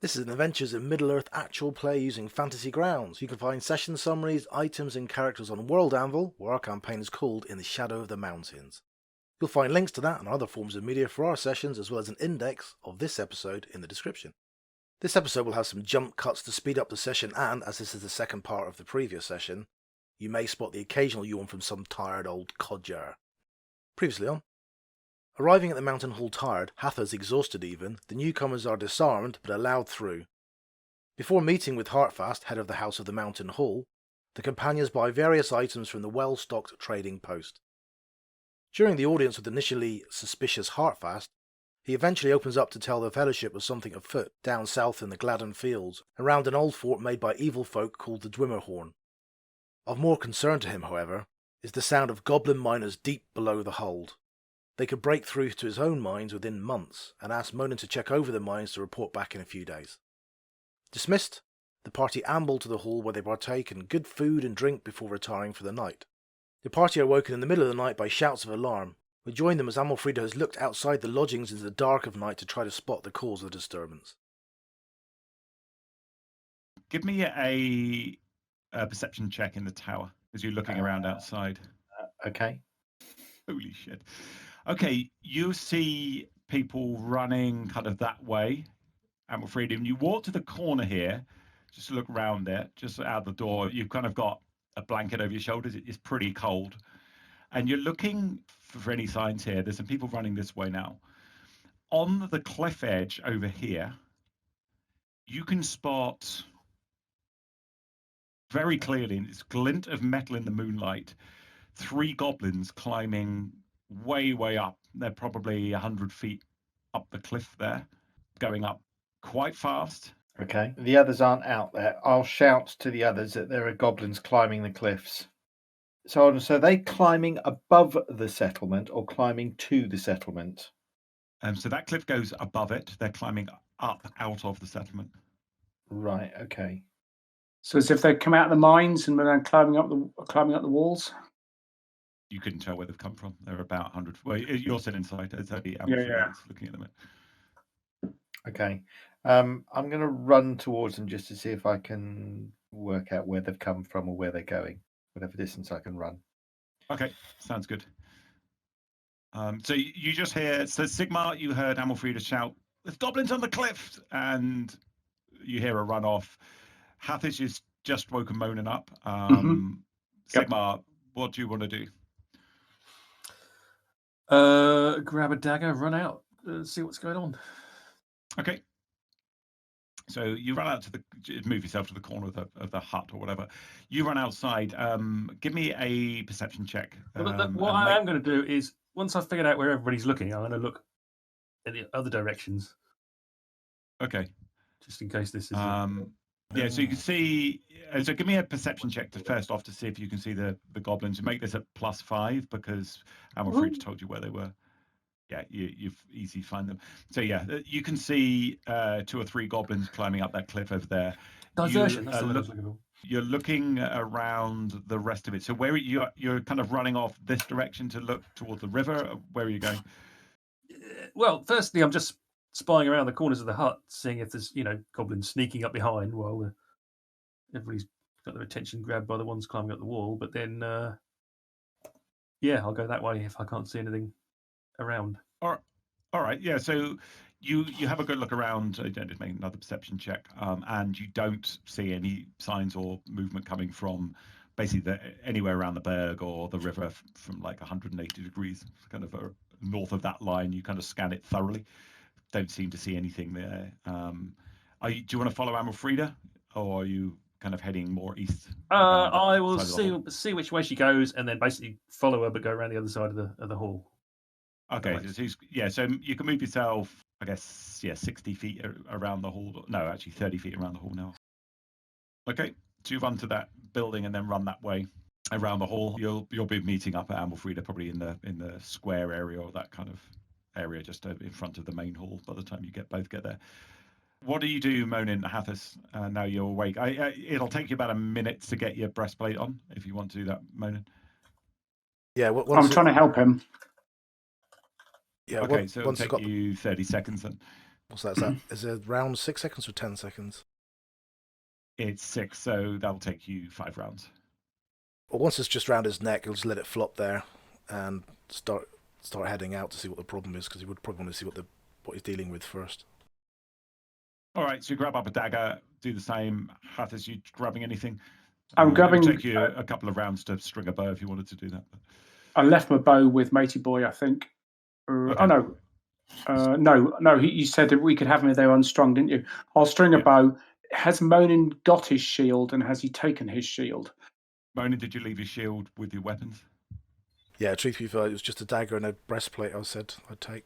This is an Adventures in Middle-earth actual play using fantasy grounds. You can find session summaries, items and characters on World Anvil, where our campaign is called In the Shadow of the Mountains. You'll find links to that and other forms of media for our sessions, as well as an index of this episode in the description. This episode will have some jump cuts to speed up the session, and as this is the second part of the previous session, you may spot the occasional yawn from some tired old codger. Previously on. Arriving at the mountain hall tired, Hathus exhausted even, the newcomers are disarmed but allowed through. Before meeting with Hartfast, head of the House of the Mountain Hall, the companions buy various items from the well-stocked trading post. During the audience with initially suspicious Hartfast, he eventually opens up to tell the Fellowship of something afoot down south in the Gladden fields, around an old fort made by evil folk called the Dwimmerhorn. Of more concern to him, however, is the sound of goblin miners deep below the hold. They could break through to his own mines within months, and asks Monin to check over the mines to report back in a few days. Dismissed, the party amble to the hall where they partake in good food and drink before retiring for the night. The party are woken in the middle of the night by shouts of alarm. We join them as Amalfrida has looked outside the lodgings into the dark of night to try to spot the cause of the disturbance. Give me a perception check in the tower as you're looking around outside. Okay. Holy shit. Okay, you see people running kind of that way, Amalfrida, and you walk to the corner here, just to look around there, just out the door. You've kind of got a blanket over your shoulders. It's pretty cold. And you're looking for any signs here. There's some people running this way now. On the cliff edge over here, you can spot very clearly, in this glint of metal in the moonlight, 3 goblins climbing way up. They're probably 100 feet up the cliff there, going up quite fast. Okay. The others aren't out there. I'll shout to the others that there are goblins climbing the cliffs. So are they climbing above the settlement or climbing to the settlement? So that cliff goes above it. They're climbing up out of the settlement. Right. Okay. So as if they've come out of the mines and they're climbing up the walls. You couldn't tell where they've come from. They're about 100. Well, you're sitting inside. It's only Yeah. looking at them. Okay. I'm going to run towards them just to see if I can work out where they've come from or where they're going, whatever distance I can run. Okay, sounds good. So you just hear, so Sigmar, you heard Amalfrida shout, "There's goblins on the cliffs!" And you hear a run off. Hathus is just woken Monin up. Sigmar, what do you want to do? Grab a dagger, run out, see what's going on. Okay. So you run out to move yourself to the corner of the hut or whatever. You run outside. Give me a perception check. What I am going to do is, once I've figured out where everybody's looking, I'm going to look in the other directions. Okay. Just in case this is. Yeah, so you can see. So give me a perception check first off to see if you can see the goblins. You make this at +5 because Amalfrida told you where they were. Yeah, you've easily find them. So yeah, you can see 2 or 3 goblins climbing up that cliff over there. Diversion. That's what I was looking for. You're looking around the rest of it. So where you're kind of running off this direction to look toward the river. Where are you going? Well, firstly, I'm just spying around the corners of the hut, seeing if there's goblins sneaking up behind while everybody's got their attention grabbed by the ones climbing up the wall. But then, I'll go that way if I can't see anything around. All right. Yeah. So you have a good look around. Just make another perception check, and you don't see any signs or movement coming from basically anywhere around the berg or the river from like 180 degrees, kind of north of that line. You kind of scan it thoroughly. Don't seem to see anything there. Do you want to follow Amalfrida, or are you kind of heading more east? I will see which way she goes, and then basically follow her, but go around the other side of the hall. Okay, so you can move yourself, I guess, 60 feet around the hall. No, actually 30 feet around the hall now. Okay, so you run to that building and then run that way around the hall. You'll be meeting up at Amalfrida probably in the square area or that kind of area just in front of the main hall by the time you both get there. What do you do, Monin, Hathus, now you're awake? It'll take you about a minute to get your breastplate on if you want to do that, Monin. Yeah, I'm trying to help him. Yeah, okay, so it'll take you 30 seconds then. What's that? Is that is it round 6 seconds or 10 seconds? It's 6, so that'll take you 5 rounds. Well, once it's just round his neck, he'll just let it flop there and start heading out to see what the problem is, because he would probably want to see what he's dealing with first. All right, so you grab up a dagger, do the same. Hathus, you grabbing anything? I'm grabbing. It would take you a couple of rounds to string a bow if you wanted to do that. I left my bow with Matey Boy, I think. Okay. Oh no, no. You said that we could have him if they were unstrung, didn't you? I'll string a bow. Has Monin got his shield, and has he taken his shield? Monin, did you leave your shield with your weapons? Yeah, truth be told, it was just a dagger and a breastplate I said I'd take.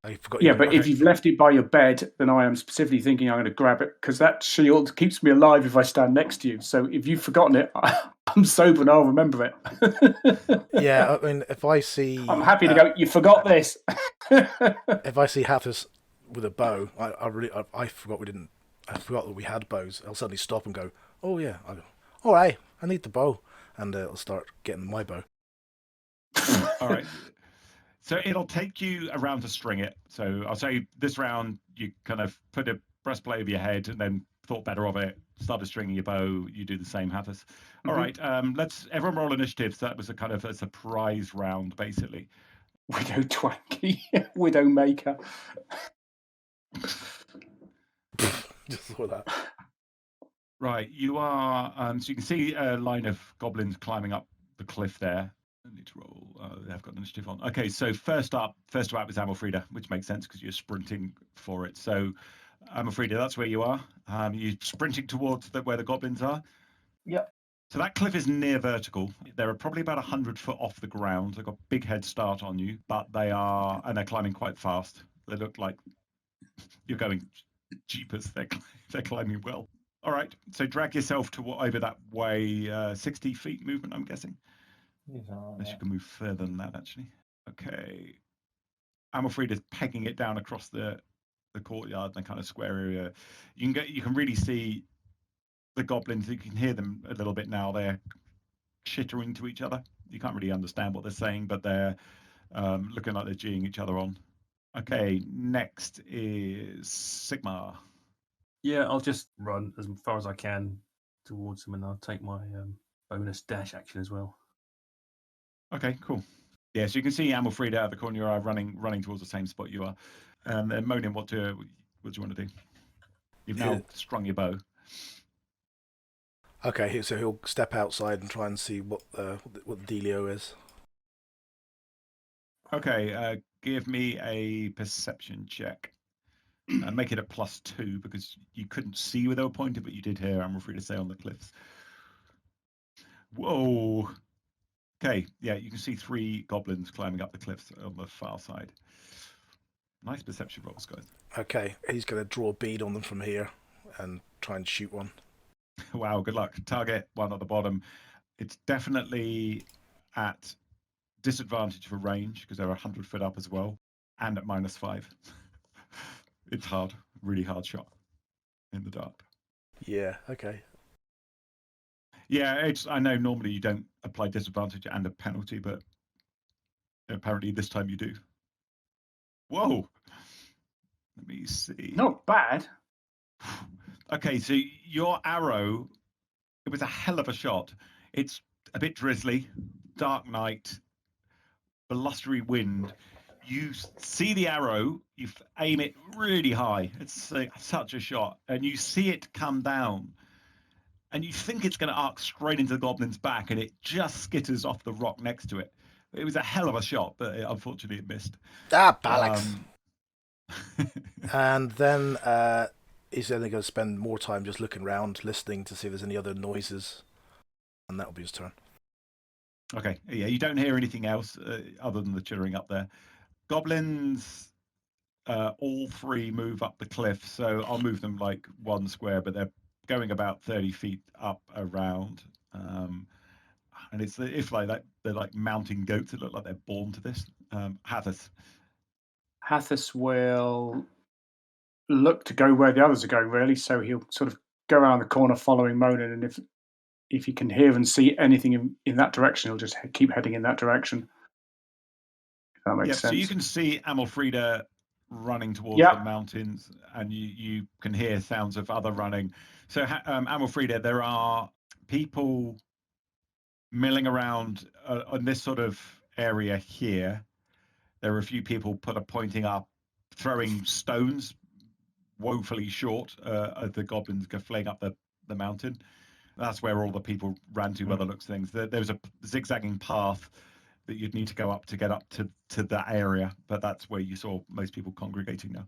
I forgot. Yeah, but if you've left it by your bed, then I am specifically thinking I'm going to grab it, because that shield keeps me alive if I stand next to you. So if you've forgotten it, I'm sober and I'll remember it. Yeah, I mean, if I see... I'm happy to go, you forgot this. If I see Hathus with a bow, I forgot that we had bows. I'll suddenly stop and go, oh yeah, all right, I need the bow. And I'll start getting my bow. All right. So it'll take you a round to string it. So I'll say this round you kind of put a breastplate over your head and then thought better of it, started stringing your bow. You do the same, Hathus. Mm-hmm. All right, let's everyone roll initiative. So that was a kind of a surprise round, basically. Widow Twanky, Widow Maker. Just saw that. Right, you are. So you can see a line of goblins climbing up the cliff there. I need to roll. They've got initiative on. Okay, so first up was Amalfrida, which makes sense because you're sprinting for it. So, Amalfrida, that's where you are. You're sprinting towards where the goblins are. Yep. So that cliff is near vertical. They're probably about 100 foot off the ground. They've got a big head start on you, but they're climbing quite fast. They look like you're going jeepers. They're climbing well. All right, so drag yourself over that way. 60 feet movement, I'm guessing. Unless you can move further than that, actually. Okay. Amalfrida's pegging it down across the courtyard in a kind of square area. You can really see the goblins. You can hear them a little bit now. They're chittering to each other. You can't really understand what they're saying, but they're looking like they're geeing each other on. Okay, next is Sigmar. Yeah, I'll just run as far as I can towards them, and I'll take my bonus dash action as well. Okay, cool. Yeah, so you can see Amalfrida out of the corner of your eye running towards the same spot you are. And then Monin, what do you want to do? You've now strung your bow. Okay, so he'll step outside and try and see what the dealio is. Okay, give me a perception check. Make it a +2 because you couldn't see where they were pointed, but you did hear Amalfrida say on the cliffs. Whoa. Okay, yeah, you can see 3 goblins climbing up the cliffs on the far side. Nice perception rolls, guys. Okay, he's going to draw a bead on them from here and try and shoot one. Wow, good luck. Target one at the bottom. It's definitely at disadvantage for range because they're 100 foot up as well, and at -5. It's hard, really hard shot in the dark. Yeah, okay. Yeah, I know normally you don't apply disadvantage and a penalty, but apparently this time you do. Whoa. Let me see. Not bad. Okay, so your arrow, it was a hell of a shot. It's a bit drizzly, dark night, blustery wind. You see the arrow, you aim it really high. It's such a shot, and you see it come down. And you think it's going to arc straight into the goblin's back, and it just skitters off the rock next to it. It was a hell of a shot, but unfortunately it missed. Ah, bollocks. And then he's only going to spend more time just looking around, listening to see if there's any other noises. And that'll be his turn. Okay, yeah, you don't hear anything else other than the chittering up there. Goblins, all 3 move up the cliff, so I'll move them like 1 square, but they're going about 30 feet up around, and it's if like that they're like mountain goats. It look like they're born to this. Hathus will look to go where the others are going, really. So he'll sort of go around the corner following Monin, and if he can hear and see anything in that direction, he'll just keep heading in that direction. If that makes sense. So you can see Amalfrida running towards Yep. the mountains, and you can hear sounds of other running. So, Amalfrida, there are people milling around on this sort of area here. There are a few people pointing up, throwing stones woefully short as the goblins go flaying up the mountain. That's where all the people ran to by the looks of things. There's a zigzagging path that you'd need to go up to get up to that area, but that's where you saw most people congregating now.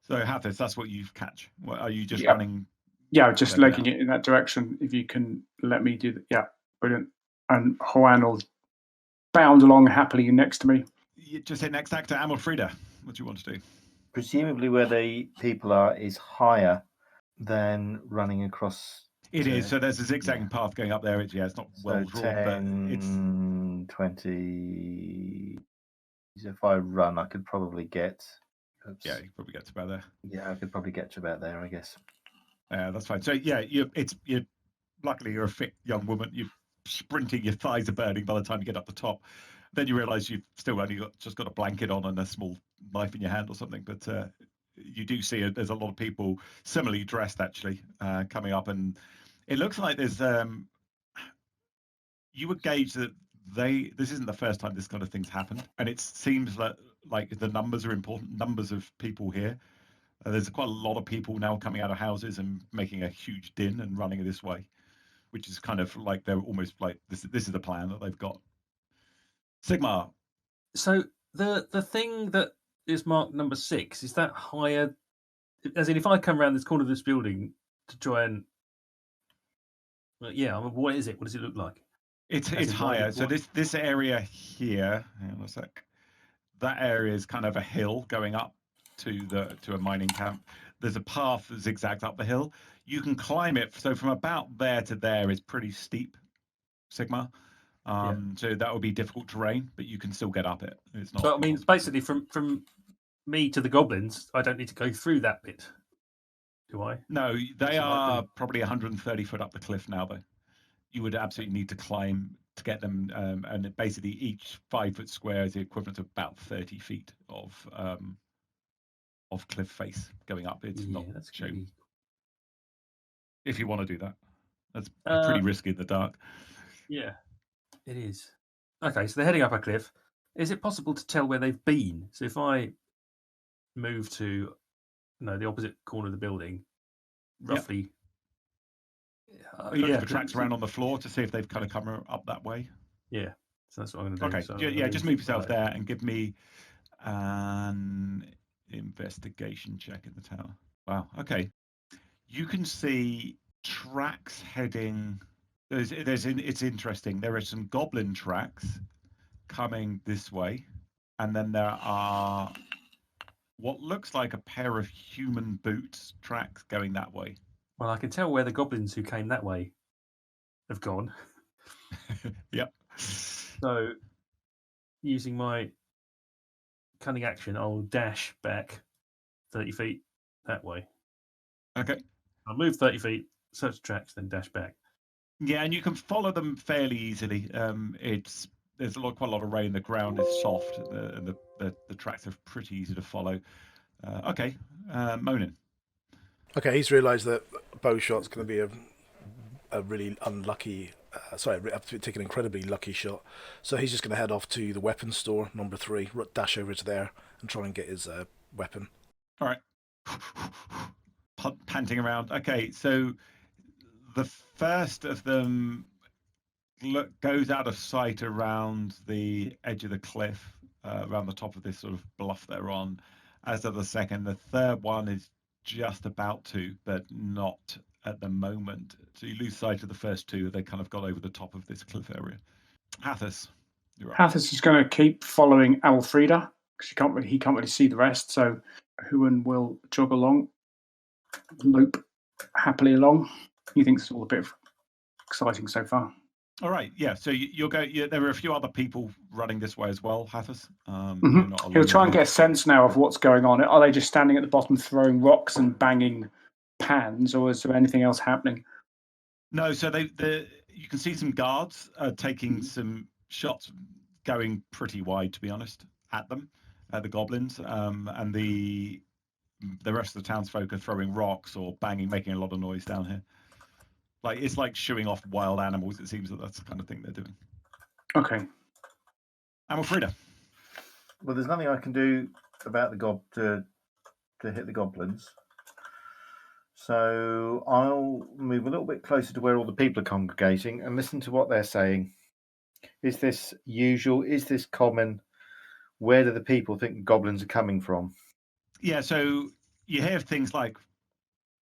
So, Hathus, that's what you've catch. What, are you just Yep. running? Yeah, just There we legging it in that direction. If you can let me do that. Yeah, brilliant. And Juan will bound along happily next to me. You just hit next actor, Amalfrida. What do you want to do? Presumably, where the people are is higher than running across. It is. So there's a zigzagging path going up there. It's not well So drawn, 10, 20. If I run, I could probably get. Oops. Yeah, you probably get to about there. Yeah, I could probably get to about there, I guess. That's fine. So yeah, you're luckily you're a fit young woman. You're sprinting, your thighs are burning by the time you get up the top. Then you realise you've still only just got a blanket on and a small knife in your hand or something. But you do see there's a lot of people similarly dressed actually coming up, and it looks like there's you would gauge that this isn't the first time this kind of thing's happened, and it seems like the numbers are important. Numbers of people here. There's quite a lot of people now coming out of houses and making a huge din and running this way, which is kind of like they're almost like this is the plan that they've got. Sigmar. So the thing that is marked number 6, is that higher? As in, if I come around this corner of this building to try and what is it? What does it look like? It's higher. So this area here, hang on a sec. That area is kind of a hill going up to a mining camp. There's a path that zigzags up the hill. You can climb it. So from about there to there is pretty steep, Sigmar. So that would be difficult terrain, but you can still get up it. It's not. So I mean, basically, from me to the goblins, I don't need to go through that bit, do I? No, they are probably 130 foot up the cliff now, though. You would absolutely need to climb to get them, and basically each 5 foot square is the equivalent of about 30 feet of cliff face going up. It's not shown. If you want to do that, that's pretty risky in the dark. Yeah, it is. Okay, so they're heading up a cliff. Is it possible to tell where they've been? So if I move to the opposite corner of the building, roughly. Are you looking for tracks around on the floor to see if they've kind of come up that way? Yeah, so that's what I'm going to do. Okay, So just move yourself there and give me an investigation check in the tower. Wow, okay. You can see tracks heading. It's interesting. There are some goblin tracks coming this way, and then there are what looks like a pair of human boots tracks going that way. Well, I can tell where the goblins who came that way have gone. Yep. So, using my cunning action, I'll dash back 30 feet that way. Okay. I'll move 30 feet, search the tracks, then dash back. Yeah, and you can follow them fairly easily. There's quite a lot of rain. The ground is soft, and the tracks are pretty easy to follow. Okay, Monin. Okay, he's realised that bow shot's going to be a really unlucky. Take an incredibly lucky shot. So he's just going to head off to the weapons store, number 3, dash over to there, and try and get his weapon. All right. Panting around. Okay, so the first of them goes out of sight around the edge of the cliff, around the top of this sort of bluff they're on, as does the second. The third one is just about to, but not at the moment. So you lose sight of the first two. They kind of got over the top of this cliff area. Hathus, you're up. Hathus is going to keep following Amalfrida because he can't really see the rest. So Huan will jog along, loop happily along. He thinks it's all a bit exciting so far. All right, yeah. So you'll go. There are a few other people running this way as well, Hathus. He'll try and get a sense now of what's going on. Are they just standing at the bottom throwing rocks and banging pans, or is there anything else happening? No, so you can see some guards taking some shots, going pretty wide, to be honest, at them. at the goblins, and the rest of the townsfolk are throwing rocks or banging, making a lot of noise down here. Like it's like shooing off wild animals. It seems that's the kind of thing they're doing. Okay. Amalfrida. Well, there's nothing I can do about the to hit the goblins. So I'll move a little bit closer to where all the people are congregating and listen to what they're saying. Is this usual? Is this common? Where do the people think the goblins are coming from? Yeah, so you hear things like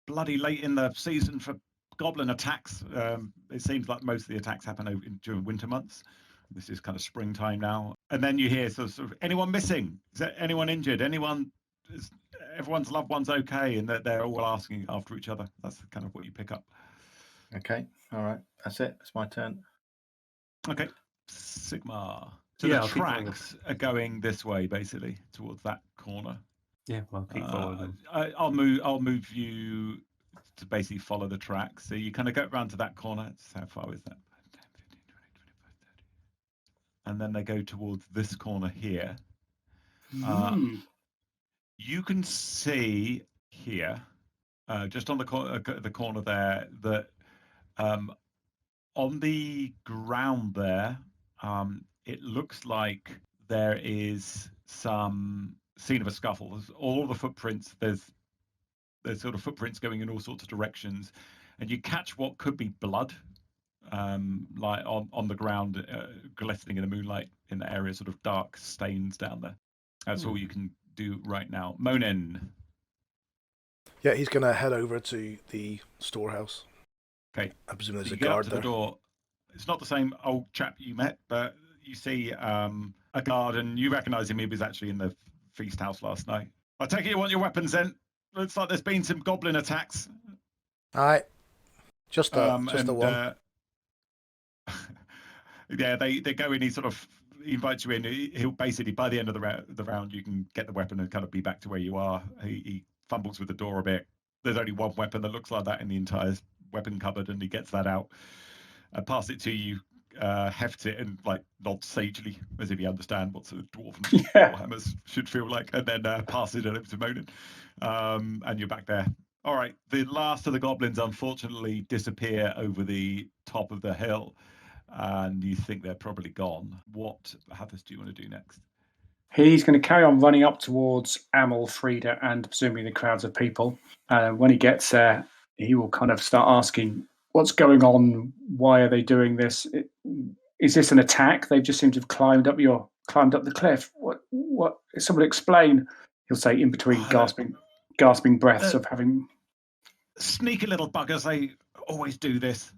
bloody late in the season for goblin attacks. It seems like most of the attacks happen during winter months. This is kind of springtime now. And then you hear sort of anyone missing? Is there anyone injured? Everyone's loved one's okay? And they're all asking after each other. That's kind of what you pick up. Okay, all right, that's it. It's my turn. Okay, Sigmar. So Yeah, the I'll keep following tracks are going this way, basically, towards that corner. Yeah, well, I'll keep following them. I'll move you to basically follow the tracks. So you kind of go around to that corner. How far is that? 10, 15, 20, 25, 30. And then they go towards this corner here. You can see here, just on the corner there, that on the ground there, it looks like there is some scene of a scuffle. There's all the footprints. There's sort of footprints going in all sorts of directions, and you catch what could be blood, like on the ground, glistening in the moonlight in the area, sort of dark stains down there. That's all you can do right now. Monin. Yeah, he's going to head over to the storehouse. Okay. I presume there's So a you get up guard to there. the door. It's not the same old chap you met, but you see a guard, and you recognise him. He was actually in the feast house last night. I take it you want your weapons then? Looks like there's been some goblin attacks. All right. Just the one. Yeah, they go in. He invites you in. He'll basically, by the end of the round, you can get the weapon and kind of be back to where you are. He fumbles with the door a bit. There's only one weapon that looks like that in the entire weapon cupboard, and he gets that out and passes it to you, hefts it, and like nods sagely as if you understand what sort of dwarven hammers should feel like, and then passes it over to Monin, and you're back there. All right, the last of the goblins unfortunately disappear over the top of the hill, and you think they're probably gone. What Hathus do you want to do next? He's going to carry on running up towards Amalfrida and presumably the crowds of people. When he gets there, he will kind of start asking, what's going on? Why are they doing this? Is this an attack? They just seem to have climbed up the cliff. What? Someone explain. He'll say in between gasping breaths of having... Sneaky little buggers, they always do this.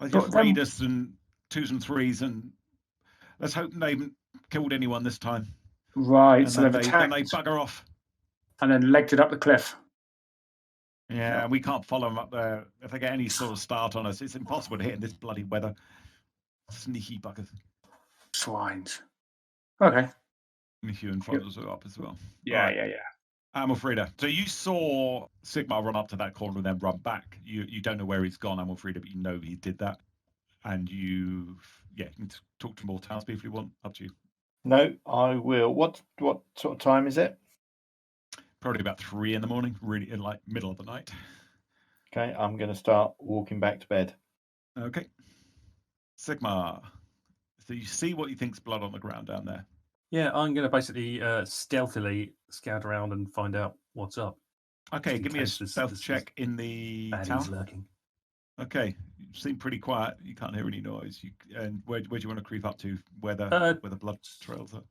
They just raid us in 2s and 3s, and let's hope they haven't killed anyone this time. Right, and so they've attacked. Then they bugger off. And then legged it up the cliff. Yeah, we can't follow them up there. If they get any sort of start on us, it's impossible to hit in this bloody weather. Sneaky buggers. Swines. Okay. Hugh follows her up as well. Yeah. Amalfrida. So you saw Sigmar run up to that corner and then run back. You don't know where he's gone, Amalfrida, but you know he did that. And you can talk to more townspeople if you want. Up to you. No, I will. What sort of time is it? Probably about 3 a.m, really in like middle of the night. Okay, I'm going to start walking back to bed. Okay. Sigmar. So you see what you think's blood on the ground down there. Yeah, I'm going to basically stealthily scout around and find out what's up. Okay, give me a stealth check in the town. Lurking. Okay, you seem pretty quiet. You can't hear any noise. And where do you want to creep up to? Where the blood trails are?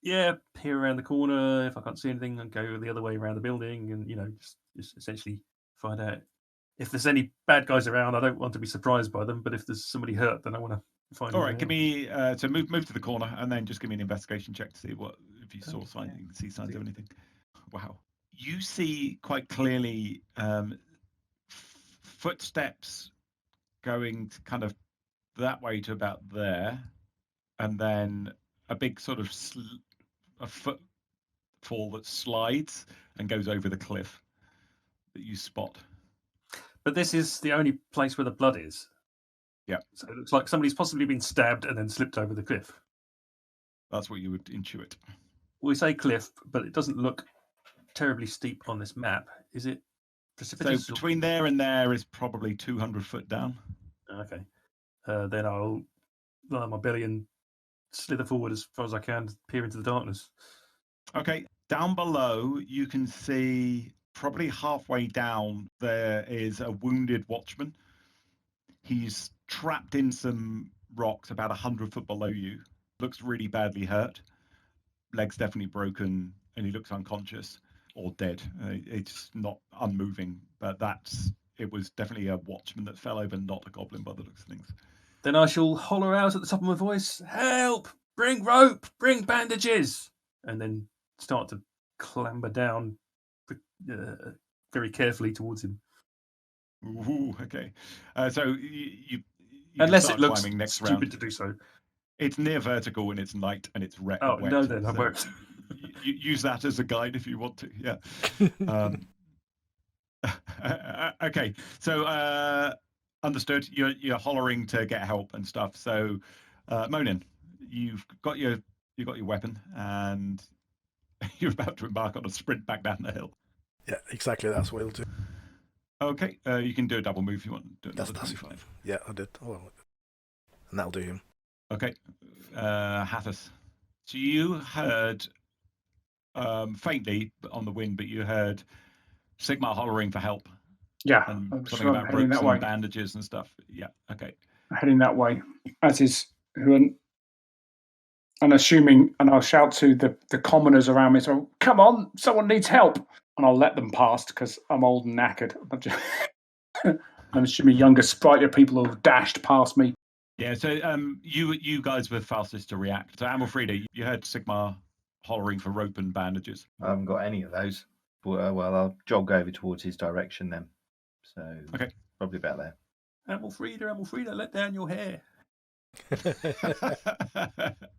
Yeah, peer around the corner. If I can't see anything, I'll go the other way around the building, and just essentially find out if there's any bad guys around. I don't want to be surprised by them, but if there's somebody hurt, then I want to find. All right, give me so move to the corner, and then just give me an investigation check to see if you saw signs of anything. Wow, you see quite clearly footsteps going kind of that way to about there, and then a big sort of a footfall that slides and goes over the cliff that you spot. But this is the only place where the blood is. Yeah. So it looks like somebody's possibly been stabbed and then slipped over the cliff. That's what you would intuit. we say cliff, but it doesn't look terribly steep on this map. Is it precipitous? So between there and there is probably 200 foot down. Okay. Then I'll lie on my belly and slither forward as far as I can, peer into the darkness. Okay. Down below, you can see probably halfway down, there is a wounded watchman. He's trapped in some rocks about 100 foot below you. Looks really badly hurt. Legs definitely broken, and he looks unconscious or dead. It's not unmoving, but it was definitely a watchman that fell over, not a goblin by the looks of things. Then I shall holler out at the top of my voice, "Help! Bring rope! Bring bandages!" And then start to clamber down very carefully towards him. Ooh, okay. So you Unless start it looks climbing next stupid round. to do so. It's near vertical and it's night and it's wet. Oh, wet, no, then I so won't. you use that as a guide if you want to. Yeah. Okay. So understood. You're hollering to get help and stuff. So Monin, you've got your weapon and you're about to embark on a sprint back down the hill. Yeah, exactly. That's what he'll do. Okay. You can do a double move if you want. That's fine. Yeah, I did. Oh, and that'll do him. Okay. Hathus. So you heard faintly on the wind, but you heard Sigmar hollering for help. Yeah, And I'm something sure I'm about heading ropes that way. and bandages and stuff. Yeah. Okay. Heading that way, as is Huan. And assuming, and I'll shout to the commoners around me, so come on, someone needs help. And I'll let them past because I'm old and knackered. I'm assuming younger, sprightlier people have dashed past me. Yeah, so you guys were fastest to react. So Amalfrida, you heard Sigmar hollering for rope and bandages. I haven't got any of those. But, well, I'll jog over towards his direction then. So Okay. probably about there. Amalfrida, let down your hair.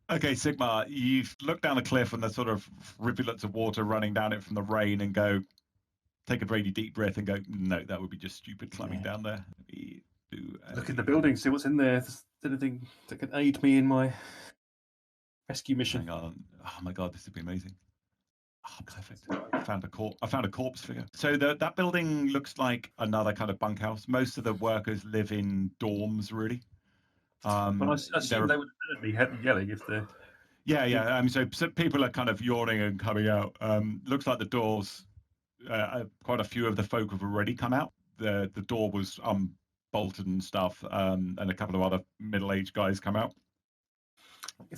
Okay, Sigmar, you've looked down a cliff and there's sort of rivulets of water running down it from the rain and take a really deep breath and go, no, that would be just stupid climbing down there. Look in the building, see what's in there. If there's anything that can aid me in my rescue mission. Hang on. Oh my god, this would be amazing. Oh, perfect. I found a corpse figure. So that building looks like another kind of bunkhouse. Most of the workers live in dorms, really. But I assume they would be yelling if they're... Yeah. So people are kind of yawning and coming out. Looks like the doors, quite a few of the folk have already come out. The door was bolted and stuff, and a couple of other middle-aged guys come out.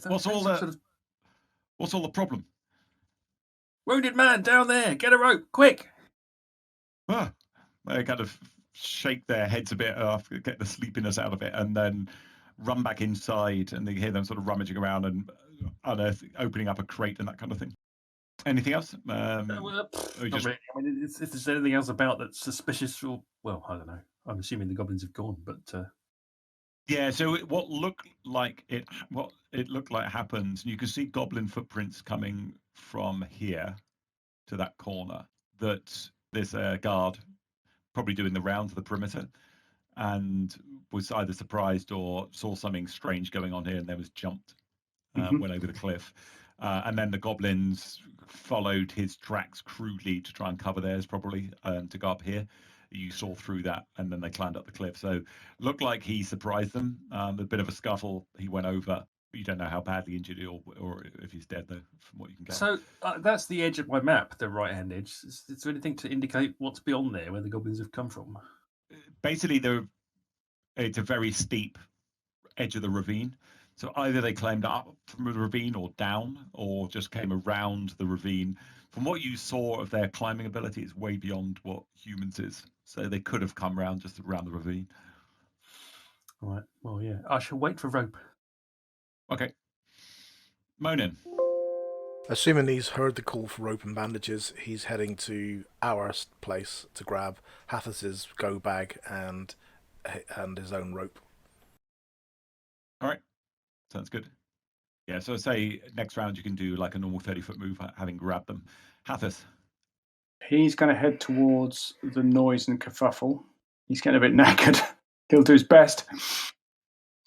What's all the problem? Wounded man down there, get a rope, quick! They kind of shake their heads a bit, get the sleepiness out of it, and then run back inside, and they hear them sort of rummaging around and opening up a crate and that kind of thing. Anything else? Not really. I mean, if there's anything else about that's suspicious, or well, I don't know. I'm assuming the goblins have gone, but yeah. So what it looked like happens. You can see goblin footprints coming from here to that corner. That there's a guard probably doing the rounds of the perimeter, and was either surprised or saw something strange going on here, and then was jumped, went over the cliff. And then the goblins followed his tracks crudely to try and cover theirs, probably, to go up here. You saw through that, and then they climbed up the cliff. So looked like he surprised them. A bit of a scuffle. He went over. You don't know how badly injured or if he's dead, though, from what you can gather. So that's the edge of my map, the right-hand edge. Is there anything to indicate what's beyond there, where the goblins have come from? Basically, it's a very steep edge of the ravine. So either they climbed up from the ravine or down, or just came around the ravine. From what you saw of their climbing ability, it's way beyond what humans is. So they could have come around just around the ravine. All right. Well, yeah. I shall wait for rope. Okay. Monin. Assuming he's heard the call for rope and bandages, he's heading to our place to grab Hathus's go bag and his own rope. All right. Sounds good. Yeah, so say next round you can do like a normal 30-foot move, having grabbed them. Hathus. He's going to head towards the noise and kerfuffle. He's getting a bit knackered. He'll do his best.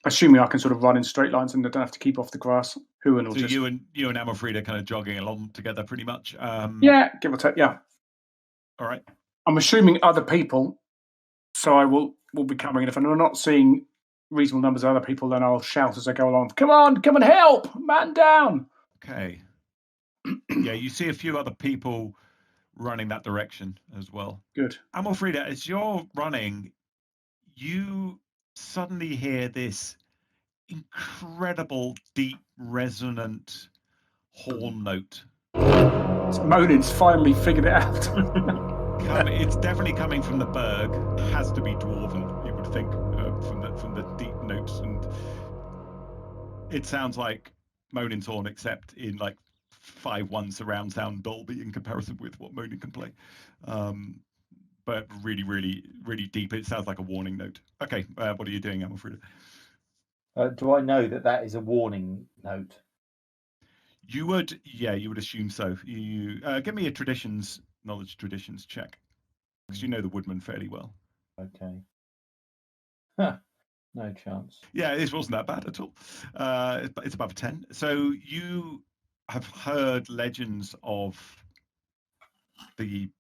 Assuming I can sort of run in straight lines and I don't have to keep off the grass. Huan will So just... you and Amalfrida kind of jogging along together, pretty much. Yeah, give or take. Yeah. All right. I'm assuming other people, so I will be coming. And if I'm not seeing reasonable numbers of other people, then I'll shout as I go along. Come on, come and help! Man down! Okay. Yeah, you see a few other people running that direction as well. Good. Amalfrida, as you're running, you suddenly hear this incredible, deep, resonant horn note. Monin's finally figured it out. It's definitely coming from the Berg. It has to be dwarven, you would think, from the deep notes, and it sounds like Monin's horn, except in like 5.1 surround sound Dolby in comparison with what Monin can play. But really, really, really deep. It sounds like a warning note. Okay, what are you doing, Amalfrida? Do I know that is a warning note? You would assume so. You give me a knowledge traditions check, because you know the woodman fairly well. Okay. Huh. No chance. Yeah, this wasn't that bad at all. It's above a 10. So you have heard legends of the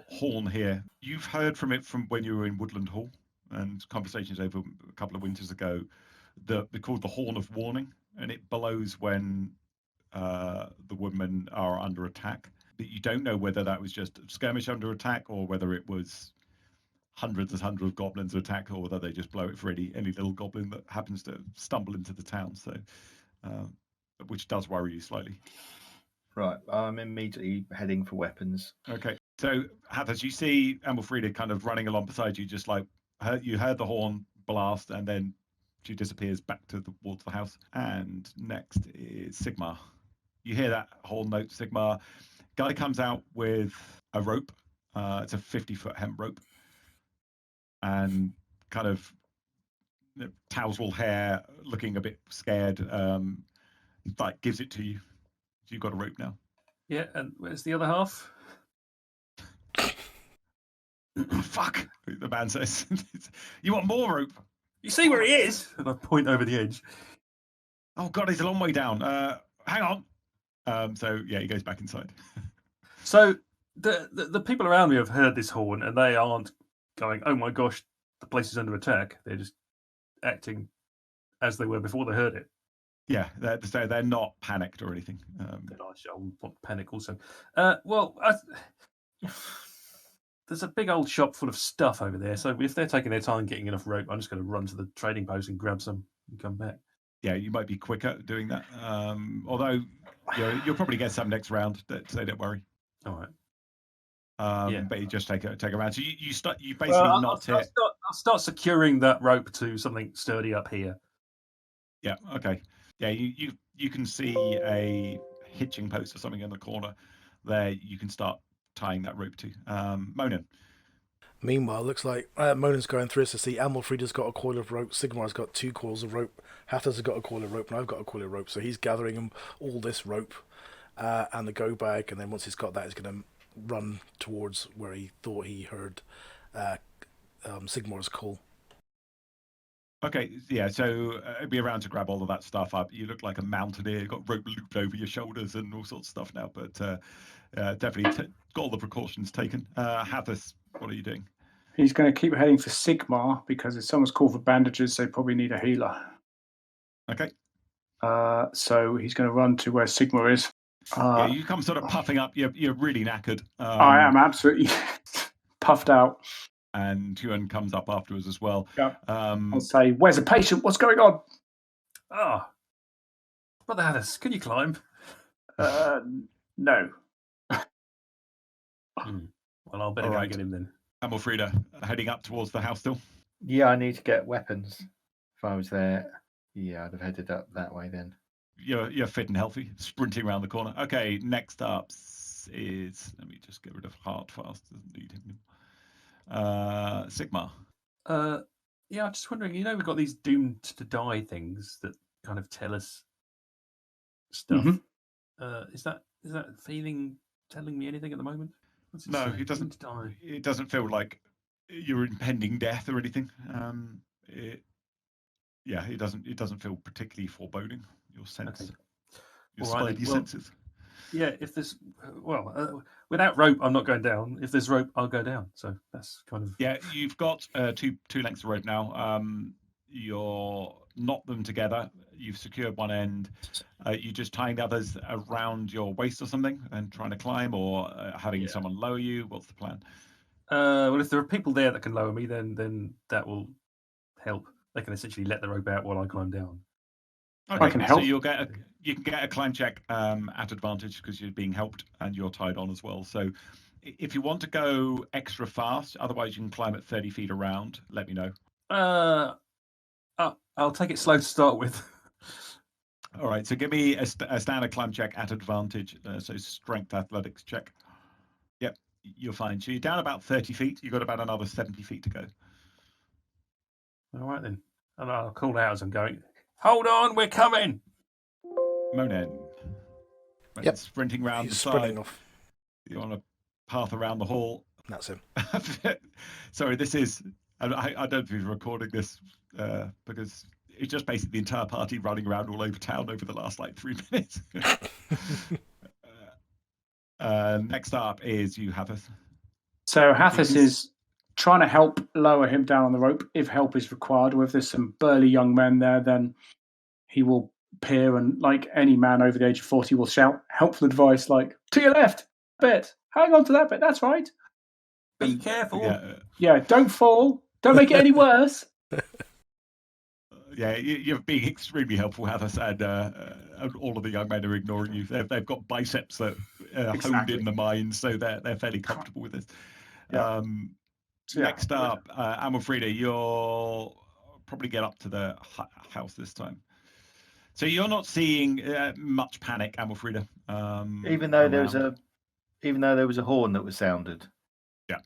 horn here. You've heard from it from when you were in Woodland Hall, and conversations over a couple of winters ago. They're called the Horn of Warning, and it blows when the woodmen are under attack. But you don't know whether that was just skirmish under attack, or whether it was hundreds of goblins attack, or whether they just blow it for any little goblin that happens to stumble into the town. So, which does worry you slightly. Right, I'm immediately heading for weapons. Okay, so Hathus, you see Amalfrida kind of running along beside you, just like you heard the horn blast, and then she disappears back towards the house. And next is Sigmar. You hear that horn note, Sigmar. Guy comes out with a rope. It's a 50-foot hemp rope, and kind of towsel hair, looking a bit scared. Like gives it to you. So you've got a rope now. Yeah, and where's the other half? Oh, fuck, the man says. You want more rope? You see where he is? And I point over the edge. Oh God, he's a long way down. Hang on. So yeah, he goes back inside. So the people around me have heard this horn, and they aren't going, "Oh my gosh, the place is under attack." They're just acting as they were before they heard it. Yeah, they're not panicked or anything. Then I shall want panic also. There's a big old shop full of stuff over there, so if they're taking their time getting enough rope, I'm just going to run to the trading post and grab some and come back. Yeah, you might be quicker doing that. Although you'll probably get some next round, so don't worry. All right. Yeah. But you just take a round. So you basically I'll start securing that rope to something sturdy up here. Yeah. Okay. Yeah. You can see a hitching post or something in the corner there. You can start tying that rope to. Monin. Meanwhile, it looks like Monin's going through this to see Amalfrida's got a coil of rope, Sigmar's got 2 coils of rope, Hathus has got a coil of rope, and I've got a coil of rope. So he's gathering them all this rope and the go bag, and then once he's got that, he's going to run towards where he thought he heard Sigmar's call. Okay, yeah, so it'd be around to grab all of that stuff up. You look like a mountaineer, you've got rope looped over your shoulders and all sorts of stuff now, but definitely got all the precautions taken. Hathus, what are you doing? He's going to keep heading for Sigmar, because if someone's called for bandages, they probably need a healer. Okay. So he's going to run to where Sigmar is. Yeah, you come sort of puffing up. You're really knackered. I am absolutely puffed out. And Huan comes up afterwards as well. Yep. I'll say, "Where's the patient? What's going on?" Ah, Brother Hathus, can you climb? No. Well, I'll better go and get him then. Amalfrida, heading up towards the house still? Yeah, I need to get weapons. If I was there, yeah, I'd have headed up that way then. You're fit and healthy, sprinting around the corner. Okay, next up is, let me just get rid of Hartfast. Doesn't need him. Sigmar. Yeah, I'm just wondering. We've got these doomed to die things that kind of tell us stuff. Mm-hmm. Is that feeling telling me anything at the moment? No, it doesn't. It doesn't feel like you're impending death or anything. It doesn't feel particularly foreboding. Your sense. Okay. your All right, spidey well, senses. Yeah, if there's without rope, I'm not going down. If there's rope, I'll go down. So that's kind of Yeah, you've got two lengths of rope now. You're knot them together. You've secured one end. You just tying the others around your waist or something and trying to climb, or having someone lower you. What's the plan? well, if there are people there that can lower me, then that will help. They can essentially let the rope out while I climb down. Okay, I can help. So you can get a climb check at advantage because you're being helped and you're tied on as well. So if you want to go extra fast, otherwise you can climb at 30 feet around. Let me know. I'll take it slow to start with. All right, so give me a standard climb check at advantage. So strength athletics check. Yep, you're fine. So you're down about 30 feet. You've got about another 70 feet to go. All right then, and I'll call out as I'm going. Hold on, we're coming. Monin. Yep. Sprinting round He's the sprinting side. off. You're on a path around the hall. That's him. Sorry, this is. I don't know if you're recording this because it's just basically the entire party running around all over town over the last 3 minutes. Next up is you, Hathus. So Hathus is trying to help lower him down on the rope if help is required. Or if there's some burly young men there, then he will peer and, like any man over the age of 40, will shout helpful advice like, to your left, bit, hang on to that bit, that's right. Be careful. Yeah, don't fall. Don't make it any worse. Yeah, you're being extremely helpful, Hathus, and all of the young men are ignoring you. They've got biceps that are honed in the mind, so they're fairly comfortable with this. Yeah. Next up, Amalfrida, you'll probably get up to the house this time. So you're not seeing much panic, Amalfrida. Even though there was a horn that was sounded. Yeah,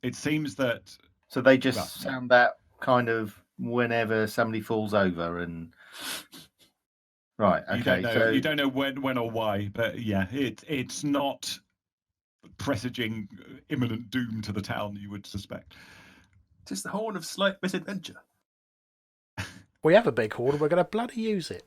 it seems that. So they just sound that kind of whenever somebody falls over and. Right. Okay. You don't know when or why, but yeah, it's not presaging imminent doom to the town. You would suspect. Tis the horn of slight misadventure. We have a big horn and we're going to bloody use it.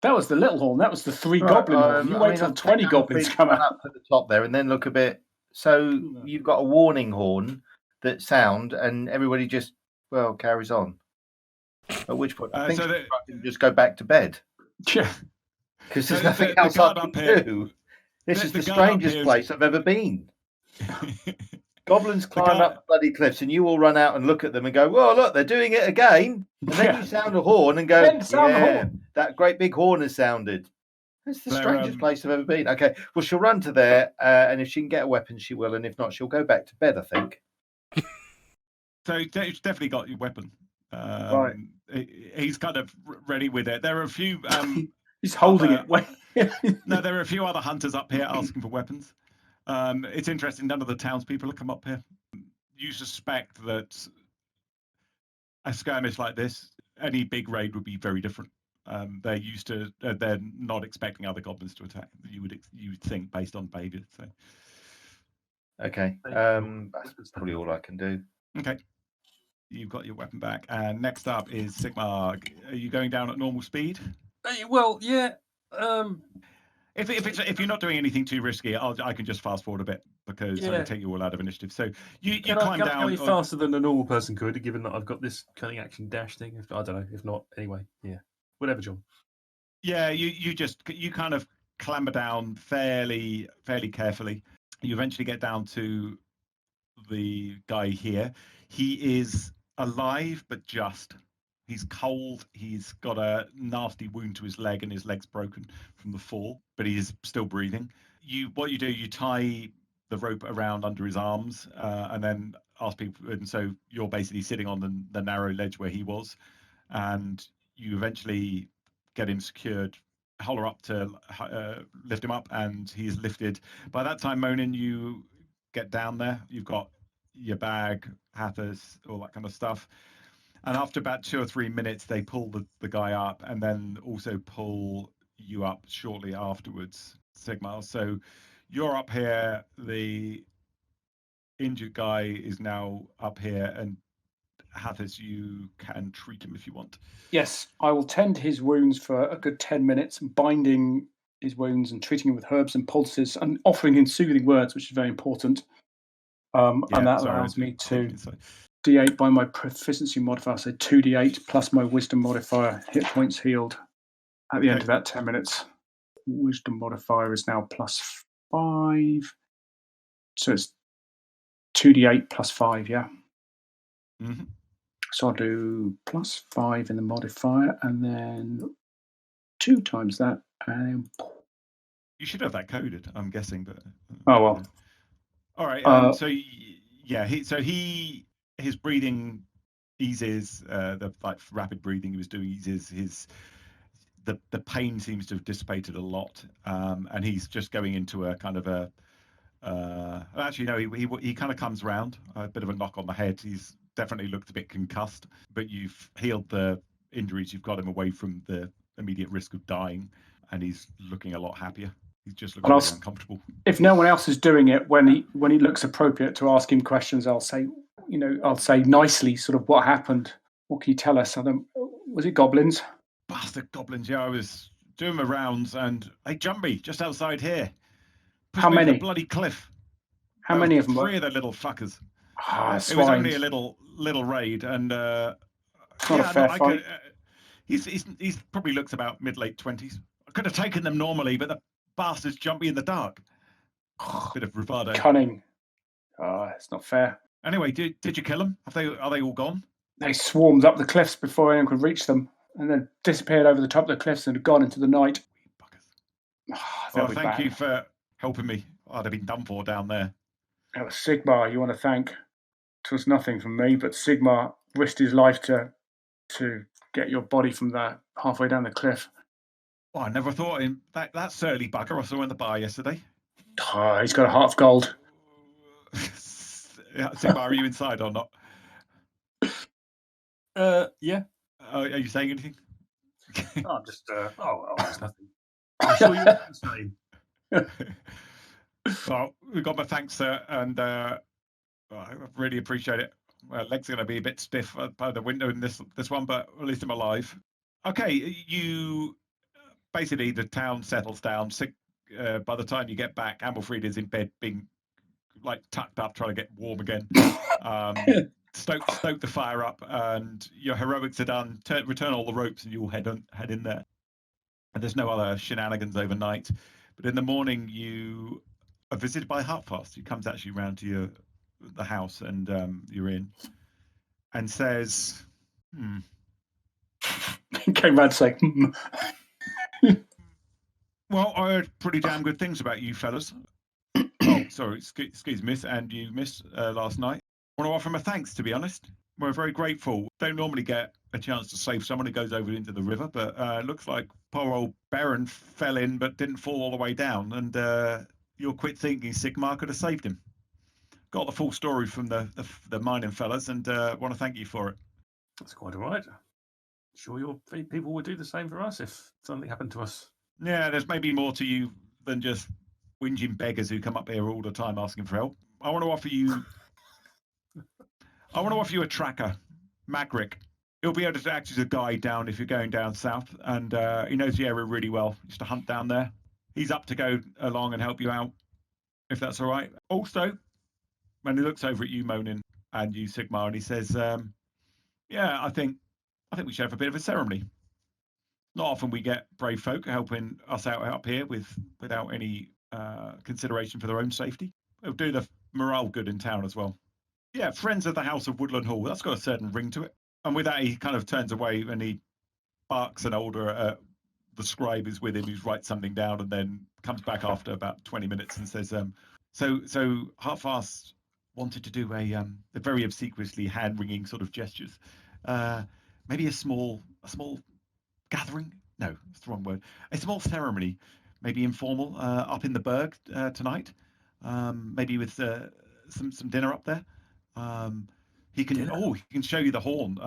That was the little horn. That was the 3 goblin horn. You wait till 20 goblins come out. Up at the top there and then look a bit. So you've got a warning horn that sound and everybody just, carries on. At which point I think I can just go back to bed. Yeah. Because there's nothing else I can do. This is the strangest place I've ever been. Goblins climb up bloody cliffs and you all run out and look at them and go, well, look, they're doing it again. And then you sound a horn and go, that great big horn has sounded. It's the strangest place I've ever been. Okay, well, she'll run to there, and if she can get a weapon, she will. And if not, she'll go back to bed, I think. So you've definitely got your weapon. Right. He's kind of ready with it. There are a few... He's holding it. No, there are a few other hunters up here asking for weapons. It's interesting, none of the townspeople have come up here. You suspect that a skirmish like this, any big raid would be very different. They're used to, they're not expecting other goblins to attack. You would think based on behavior. So. Okay, that's probably all I can do. Okay, you've got your weapon back. And next up is Sigmar. Are you going down at normal speed? Well, yeah. If you're not doing anything too risky, I can just fast forward a bit because I can take you all out of initiative. So you climb down. Can I go faster than a normal person could, given that I've got this cunning action dash thing? I don't know. If not, anyway, yeah, whatever, John. Yeah, you kind of clamber down fairly carefully. You eventually get down to the guy here. He is alive, but just. He's cold. He's got a nasty wound to his leg, and his leg's broken from the fall, but he is still breathing. You tie the rope around under his arms, and then ask people. And so you're basically sitting on the narrow ledge where he was, and you eventually get him secured. Holler up to lift him up, and he's lifted. By that time, Monin, you get down there. You've got your bag, Hathus, all that kind of stuff. And after about 2 or 3 minutes, they pull the guy up and then also pull you up shortly afterwards, Sigmar. So you're up here. The injured guy is now up here. And Hathus, you can treat him if you want. Yes, I will tend his wounds for a good 10 minutes, binding his wounds and treating him with herbs and pulses and offering him soothing words, which is very important. And that allows me to D8 by my proficiency modifier, so 2D8 plus my wisdom modifier, hit points healed at the end of that 10 minutes. Wisdom modifier is now +5. So it's 2D8 +5, yeah? Mm-hmm. So I'll do +5 in the modifier and then 2 times that. And you should have that coded, I'm guessing. But oh, well. All right. His breathing eases. The rapid breathing he was doing eases. The pain seems to have dissipated a lot, and he's just going into a kind of a. Actually, no. He kind of comes round. A bit of a knock on the head. He's definitely looked a bit concussed, but you've healed the injuries. You've got him away from the immediate risk of dying, and he's looking a lot happier. He's just looking really uncomfortable. If no one else is doing it, when he looks appropriate to ask him questions, I'll say nicely, sort of, what happened? What can you tell us? Was it goblins? Bastard goblins! Yeah, I was doing my rounds, and they jumped me just outside here. How many? The bloody cliff. How many of them? 3 of the little fuckers. It was only a little raid, and it's not a fair fight. He's probably looks about mid-late 20s. I could have taken them normally, but the bastards jumped me in the dark. Bit of bravado. Cunning. It's not fair. Anyway, did you kill them? Are they all gone? They swarmed up the cliffs before anyone could reach them, and then disappeared over the top of the cliffs and had gone into the night. Well, thank you for helping me. I'd have been done for down there. That was Sigmar you want to thank. It was nothing from me, but Sigmar risked his life to get your body from that halfway down the cliff. Oh, I never thought him. That surly bugger I saw in the bar yesterday. He's got a heart of gold. Sigmar, are you inside or not? Yeah. Are you saying anything? I'm just. It's nothing. I'm sure you're the same. Well, we've got my thanks, sir, and I really appreciate it. My legs are going to be a bit stiff by the window in this one, but at least I'm alive. Okay, you basically the town settles down. By the time you get back, Amalfrida's in bed, being like tucked up, trying to get warm again. Stoke the fire up, and your heroics are done. Return all the ropes, and you'll head in there. And there's no other shenanigans overnight. But in the morning, you are visited by Hartfast. He comes actually round to the house, and you're in, and says, He came round to say, Well, I heard pretty damn good things about you fellas. Oh, sorry, excuse miss, and you missed last night. I want to offer my thanks, to be honest. We're very grateful. Don't normally get a chance to save someone who goes over into the river, but it looks like poor old Baron fell in but didn't fall all the way down, and your quick thinking, Sigmar, could have saved him. Got the full story from the mining fellas, and want to thank you for it. That's quite all right. Sure your people would do the same for us if something happened to us. Yeah, there's maybe more to you than just whinging beggars who come up here all the time asking for help. I want to offer you a tracker, Magric. He'll be able to act as a guide down if you're going down south, and he knows the area really well. He used to hunt down there. He's up to go along and help you out, if that's all right. Also, when he looks over at you, Monin, and you, Sigmar, and he says, yeah, I think we should have a bit of a ceremony. Not often we get brave folk helping us out up here without any consideration for their own safety. It'll do the morale good in town as well. Yeah, friends of the House of Woodland Hall. That's got a certain ring to it. And with that, he kind of turns away and he barks an older. The scribe is with him, who writes something down, and then comes back after about 20 minutes and says, "So Hartfast wanted to do a very obsequiously hand-wringing sort of gestures. Maybe a small gathering? No, that's the wrong word. A small ceremony, maybe informal, up in the Berg tonight. Maybe with some dinner up there. He can show you the horn.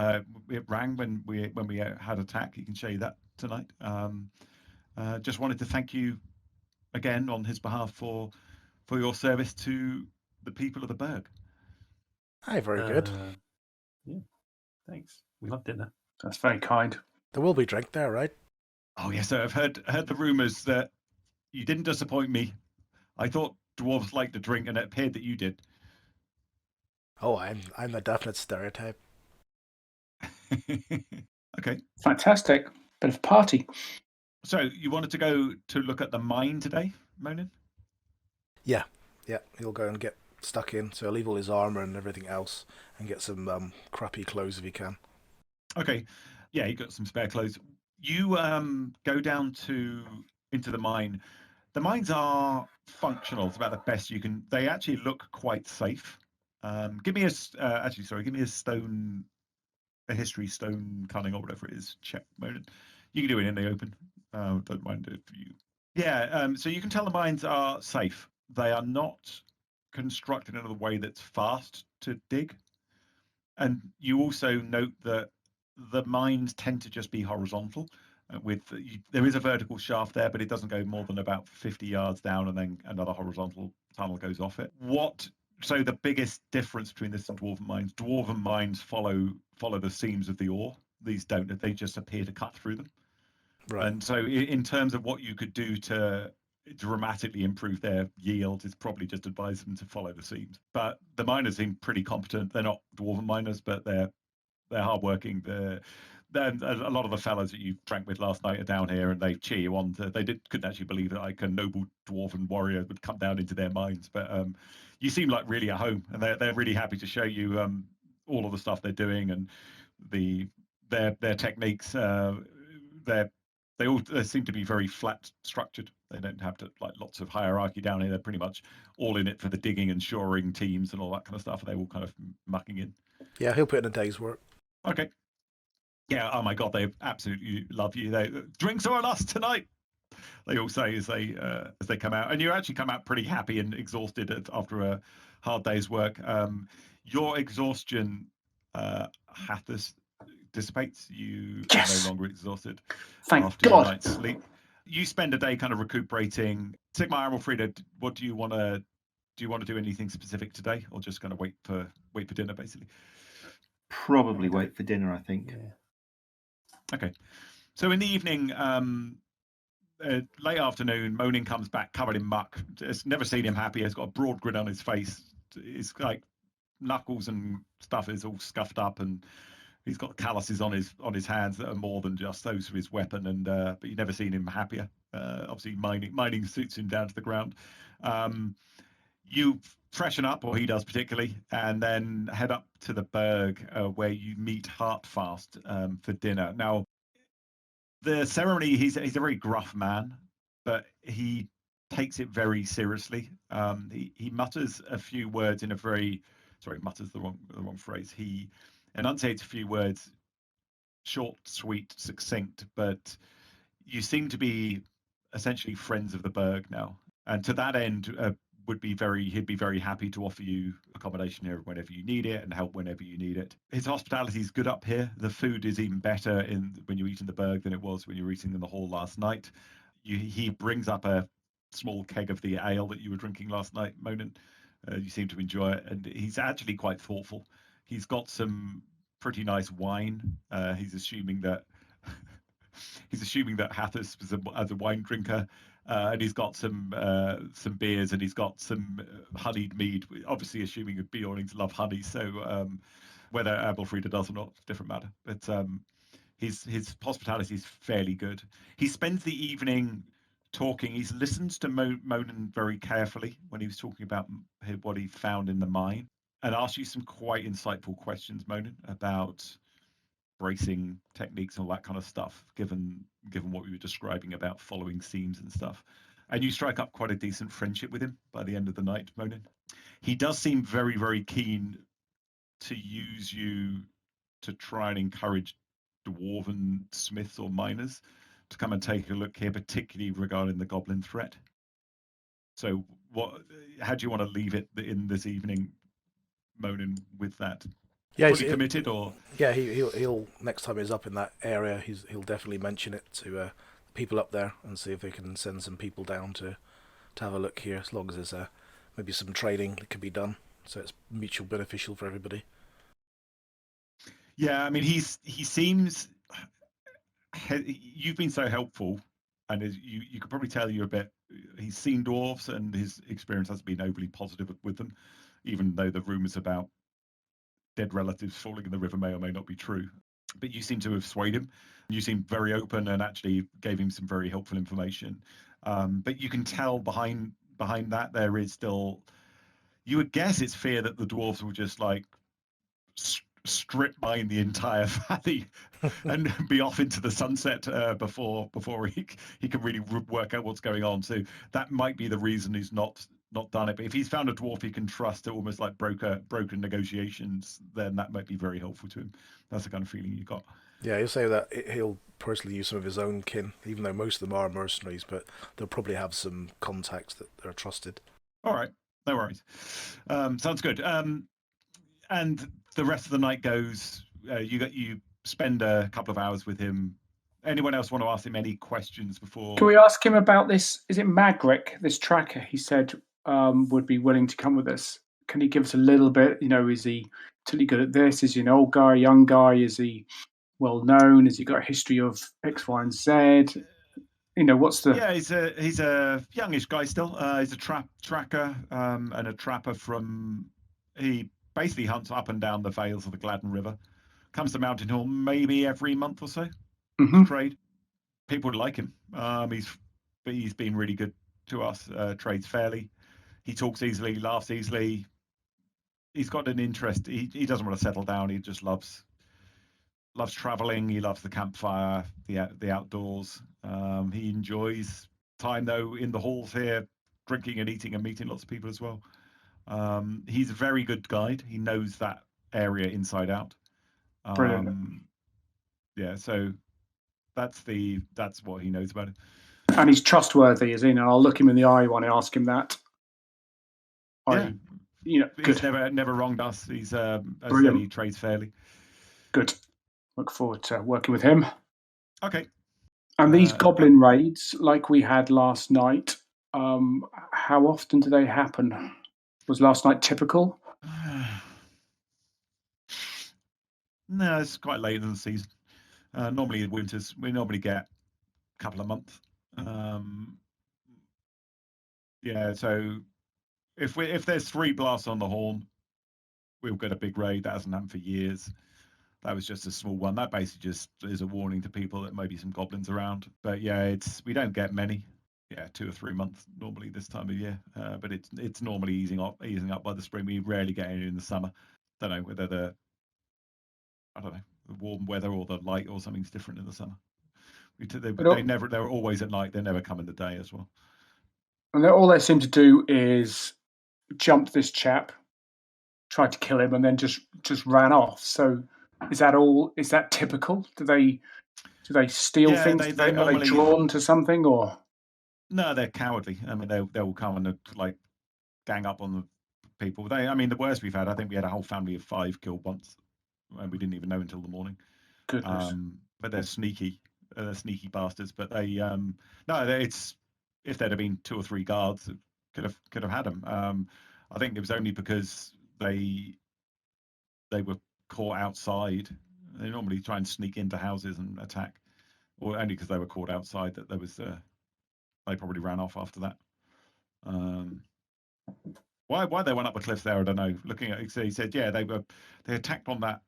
It rang when we had attack. He can show you that tonight. Just wanted to thank you again on his behalf for your service to the people of the Berg." Hi, very good. Yeah, thanks. We love dinner. That's very kind. There will be drink there, right? Oh yes, sir. I've heard the rumours that You didn't disappoint me. I thought dwarves liked to drink, and it appeared that you did. Oh, I'm the definite stereotype. Okay. Fantastic. Bit of party. So you wanted to go to look at the mine today, Monin? Yeah, he'll go and get stuck in, so he'll leave all his armour and everything else and get some crappy clothes if he can. Okay. Yeah, you got some spare clothes. You go down into the mine. The mines are functional. It's about the best you can. They actually look quite safe. Give me a history stone cunning or whatever it is check, Monin. You can do it in the open. Don't mind it for you. Yeah. So you can tell the mines are safe. They are not constructed in a way that's fast to dig. And you also note that the mines tend to just be horizontal. There is a vertical shaft there, but it doesn't go more than about 50 yards down, and then another horizontal tunnel goes off it. So the biggest difference between this and dwarven mines follow the seams of the ore. These don't. They just appear to cut through them. Right. And so in terms of what you could do to dramatically improve their yield, is probably just advise them to follow the seams. But the miners seem pretty competent. They're not dwarven miners, but they're hardworking. A lot of the fellas that you drank with last night are down here, and they cheer you on. Couldn't actually believe that like a noble dwarven warrior would come down into their mines. But you seem like really at home, and they're really happy to show you all of the stuff they're doing and their techniques. They all seem to be very flat structured. They don't have lots of hierarchy down here. They're pretty much all in it for the digging and shoring teams and all that kind of stuff. They're all kind of mucking in. Yeah, he'll put in a day's work. Okay. Yeah. Oh my God, they absolutely love you. Drinks are on us tonight. They all say as they come out, and you actually come out pretty happy and exhausted after a hard day's work. Your exhaustion, Hathus, dissipates. You are no longer exhausted after your night's sleep. You spend a day kind of recuperating. Sigmar, Amalfrida, what do you want to do anything specific today, or just kind of wait for dinner basically? Probably wait for dinner, I think. Yeah. Okay. So in the evening, late afternoon, Monin comes back covered in muck. Just never seen him happy. He's got a broad grin on his face. His knuckles and stuff is all scuffed up, and he's got calluses on his hands that are more than just those of his weapon. And but you've never seen him happier. Obviously, mining suits him down to the ground. You freshen up, or he does particularly, and then head up to the Berg where you meet Hartfast for dinner. Now, the ceremony, he's a very gruff man, but he takes it very seriously. He mutters a few words in a very, mutters the wrong phrase. He enunciates a few words, short, sweet, succinct, but you seem to be essentially friends of the Berg now. And to that end, he'd be very happy to offer you accommodation here whenever you need it and help whenever you need it. His hospitality is good up here. The food is even better when you eat in the Berg than it was when you were eating in the hall last night. He brings up a small keg of the ale that you were drinking last night, Monin. You seem to enjoy it, and he's actually quite thoughtful. He's got some pretty nice wine. He's assuming that Hathus was a wine drinker. And he's got some beers, and he's got some honeyed mead. Obviously, assuming Bjornings love honey, so whether Amalfrida does or not, different matter. But his hospitality is fairly good. He spends the evening talking. He listens to Monin very carefully when he was talking about what he found in the mine, and asks you some quite insightful questions, Monin, about bracing techniques and all that kind of stuff, given what we were describing about following seams and stuff. And you strike up quite a decent friendship with him by the end of the night, Monin. He does seem very, very keen to use you to try and encourage dwarven smiths or miners to come and take a look here, particularly regarding the goblin threat. So how do you want to leave it in this evening, Monin, with that? Yeah, fully committed, or yeah, he'll next time he's up in that area, he'll definitely mention it to people up there and see if they can send some people down to have a look here. As long as there's maybe some trading that can be done, so it's mutual beneficial for everybody. Yeah, I mean, he seems. You've been so helpful and you could probably tell he's seen dwarves, and his experience hasn't been overly positive with them, even though the rumours about dead relatives falling in the river may or may not be true. But you seem to have swayed him. You seem very open and actually gave him some very helpful information. But you can tell behind that there is still, you would guess it's fear that the dwarves will just like strip mine the entire valley and be off into the sunset before he can really work out what's going on. So that might be the reason he's not done it. But if he's found a dwarf he can trust to almost like broken negotiations, then that might be very helpful to him. That's the kind of feeling you got. Yeah, he'll say that he'll personally use some of his own kin, even though most of them are mercenaries, but they'll probably have some contacts that are trusted. All right, no worries. Sounds good. And the rest of the night goes. You spend a couple of hours with him. Anyone else want to ask him any questions before? Can we ask him about this? Is it Magric, this tracker? He said would be willing to come with us. Can he give us a little bit? Is he particularly good at this? Is he an old guy, young guy? Is he well known? Has he got a history of X, Y, and Z? What's the? Yeah, he's a youngish guy still. He's a tracker and a trapper from. He basically hunts up and down the vales of the Gladden River. Comes to Mountain Hall maybe every month or so. Mm-hmm. Trade. People like him. He's been really good to us. Trades fairly. He talks easily, laughs easily. He's got an interest. He doesn't want to settle down. He just loves traveling. He loves the campfire, the outdoors. He enjoys time though in the halls here, drinking and eating and meeting lots of people as well. He's a very good guide. He knows that area inside out. Brilliant. Yeah, so that's what he knows about it. And he's trustworthy, is he? And I'll look him in the eye when I ask him that. Yeah. Good. He's never wronged us. He's as I said, he trades fairly. Good. Look forward to working with him. Okay. And these goblin raids, like we had last night, how often do they happen? Was last night typical? No, it's quite late in the season. Normally in winters, we normally get a couple of months. So if there's 3 blasts on the horn, we'll get a big raid. That hasn't happened for years. That was just a small one. That basically just is a warning to people that maybe some goblins around. But yeah, we don't get many. Yeah, 2 or 3 months normally this time of year. But it's normally easing up by the spring. We rarely get any in the summer. Don't know whether the warm weather or the light or something's different in the summer. They're always at night. They never come in the day as well. And all they seem to do is jump this chap, tried to kill him, and then just ran off. So is that all? Is that typical? Do they steal things? Are they drawn to something or? No, they're cowardly. I mean, they will come and like gang up on the people. The worst we've had, I think we had a whole family of 5 killed once, and we didn't even know until the morning. Goodness. But they're sneaky bastards. But it's if there'd have been 2 or 3 guards, could have had them. I think it was only because they were caught outside. They normally try and sneak into houses and attack, or only because they were caught outside that there was. They probably ran off after that. Why they went up the cliff there, I don't know. Looking at it, he said, they attacked on that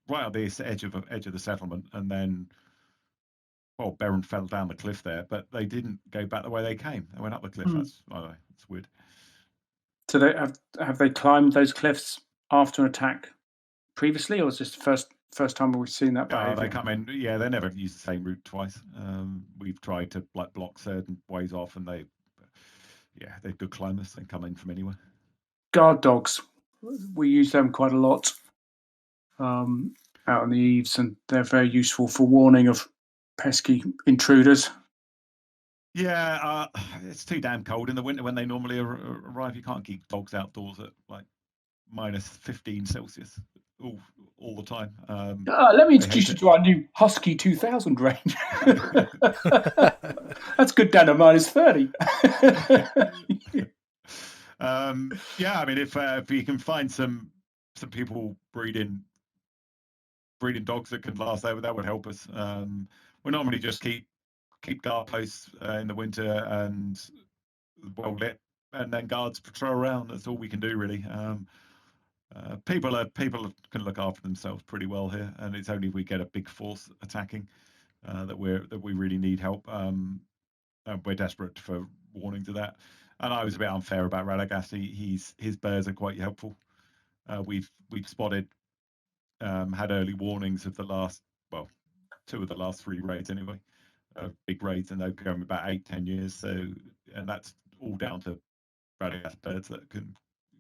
right at the edge of the settlement, and then Baron fell down the cliff there, but they didn't go back the way they came. They went up the cliff. That's weird. So they have they climbed those cliffs after an attack previously, or was this the first time we've seen that behavior? They come in. Yeah, they never use the same route twice. We've tried to block certain ways off, and they're good climbers. They come in from anywhere. Guard dogs, we use them quite a lot out on the eaves, and they're very useful for warning of pesky intruders. Yeah, it's too damn cold in the winter when they normally arrive. You can't keep dogs outdoors at like minus 15 Celsius all the time. Let me introduce you to our new Husky 2000 range. That's good down to minus 30. If you can find some people breeding dogs that can last, that would help us. We normally just keep keep guard posts in the winter and well lit, and then guards patrol around. That's all we can do, really. People can look after themselves pretty well here, and it's only if we get a big force attacking that we really need help. We're desperate for warnings of that. And I was a bit unfair about Radagast. His bears are quite helpful. We've spotted, had early warnings of the last, well, 2 of the last 3 raids anyway, big raids, and they're going about 8-10 years. So, and that's all down to Radagast birds that can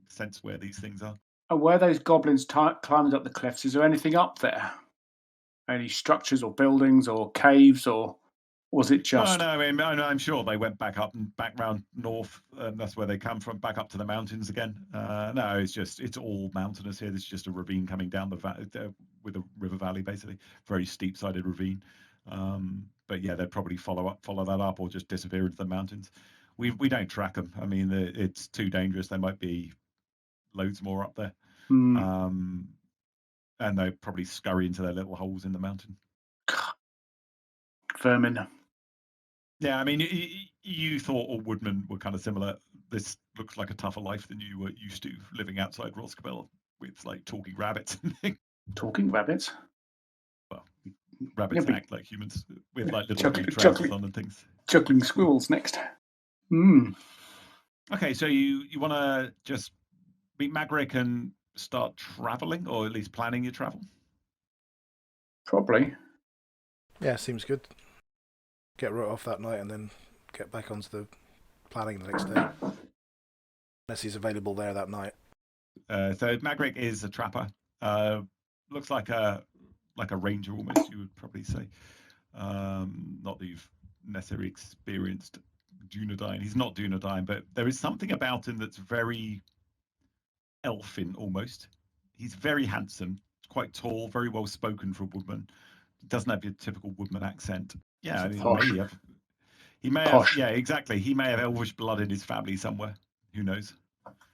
sense where these things are. And where those goblins climbed up the cliffs, is there anything up there? Any structures or buildings or caves, or was it just? No, I mean, I'm sure they went back up and back round north, and that's where they come from, back up to the mountains again. No, it's all mountainous here. There's just a ravine coming down with a river valley, basically, very steep-sided ravine. But yeah, they'd probably follow that up, or just disappear into the mountains. We don't track them. I mean, it's too dangerous. There might be loads more up there. And they probably scurry into their little holes in the mountain. Vermin. Yeah, I mean, you thought all woodmen were kind of similar. This looks like a tougher life than you were used to, living outside Roskabel with like talking rabbits and things. Talking rabbits? Well, rabbits act like humans with like little chuckling trousers on and things. Chuckling squirrels next. Okay, so you want to just meet Magric and start traveling, or at least planning your travel? Probably. Yeah, seems good. Get right off that night and then get back onto the planning the next day. Unless he's available there that night. So Magric is a trapper. Looks like a ranger almost, you would probably say. Not that you've necessarily experienced Dunedain. He's not Dunedain, but there is something about him that's very elfin almost. He's very handsome, quite tall, very well spoken for a woodman. Doesn't have your typical woodman accent. Yeah, I mean, he may have. Yeah, exactly. He may have elvish blood in his family somewhere. Who knows?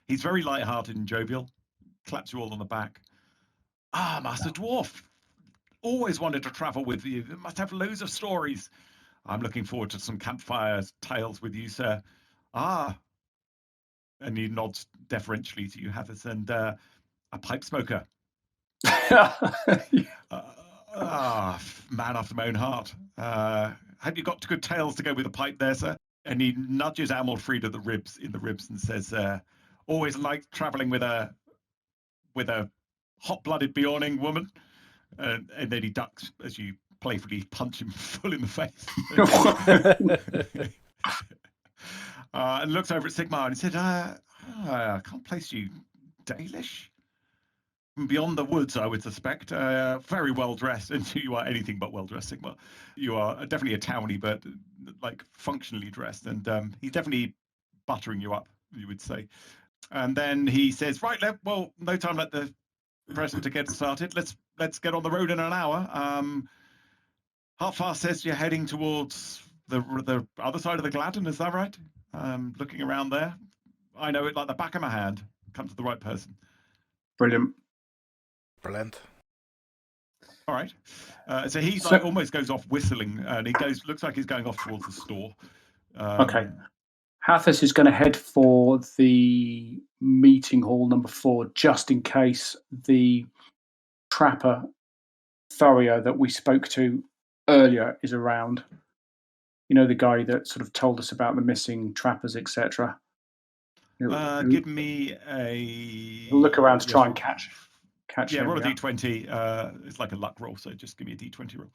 He's very light-hearted and jovial. Claps you all on the back. Ah, Master Dwarf. Always wanted to travel with you. Must have loads of stories. I'm looking forward to some campfire tales with you, sir. Ah. And he nods deferentially to you, Hathus, and a pipe smoker. Man after my own heart. Have you got good tales to go with a pipe there, sir? And he nudges Amalfrida in the ribs and says, always liked traveling with a hot-blooded Bjorning woman. And then he ducks as you playfully punch him full in the face. And looks over at Sigmar and he said, I can't place you Dalish. Beyond the woods, I would suspect. Very well dressed, and you are anything but well dressed, Sigmar. You are definitely a townie, but like functionally dressed, and he's definitely buttering you up, you would say. And then he says, "Right, well, no time let the present to get started. Let's get on the road in an hour. Hartfast says you're heading towards the other side of the Gladden. Is that right? Looking around there, I know it like the back of my hand. Come to the right person. Brilliant. All right. So he's like almost goes off whistling, and he looks like he's going off towards the store. Okay. Hathus is going to head for the meeting hall number 4, just in case the trapper Thorio that we spoke to earlier is around. You know, the guy that sort of told us about the missing trappers, etc. Give me a... He'll look around to try and catch him. Roll a d20. It's like a luck roll, so just give me a d20 roll.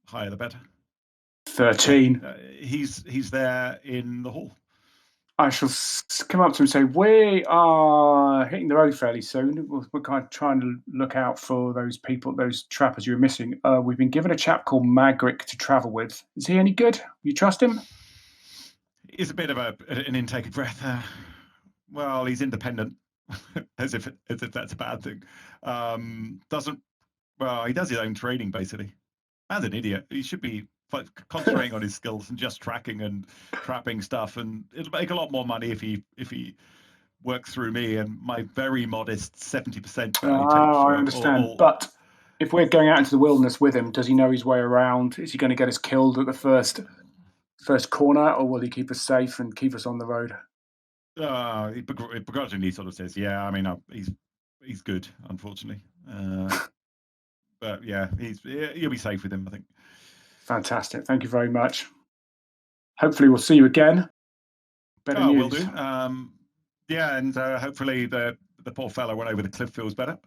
Higher the better. 13. He's there in the hall. I shall come up to him and say, we are hitting the road fairly soon. We're kind of trying to look out for those people, those trappers you were missing. We've been given a chap called Magric to travel with. Is he any good? You trust him? It's a bit of an intake of breath. Well, he's independent, as if that's a bad thing. He does his own trading, basically. As an idiot, he should be concentrating on his skills and just tracking and trapping stuff, and it'll make a lot more money if he works through me and my very modest 70%. I understand, but If we're going out into the wilderness with him, does he know his way around? Is he going to get us killed at the first corner, or will he keep us safe and keep us on the road? He begrudgingly sort of says, "Yeah, I mean, he's good, unfortunately, but yeah, you'll be safe with him, I think." Fantastic, thank you very much. Hopefully, we'll see you again. Better news. Will do. Yeah, and hopefully the poor fellow went over the cliff feels better.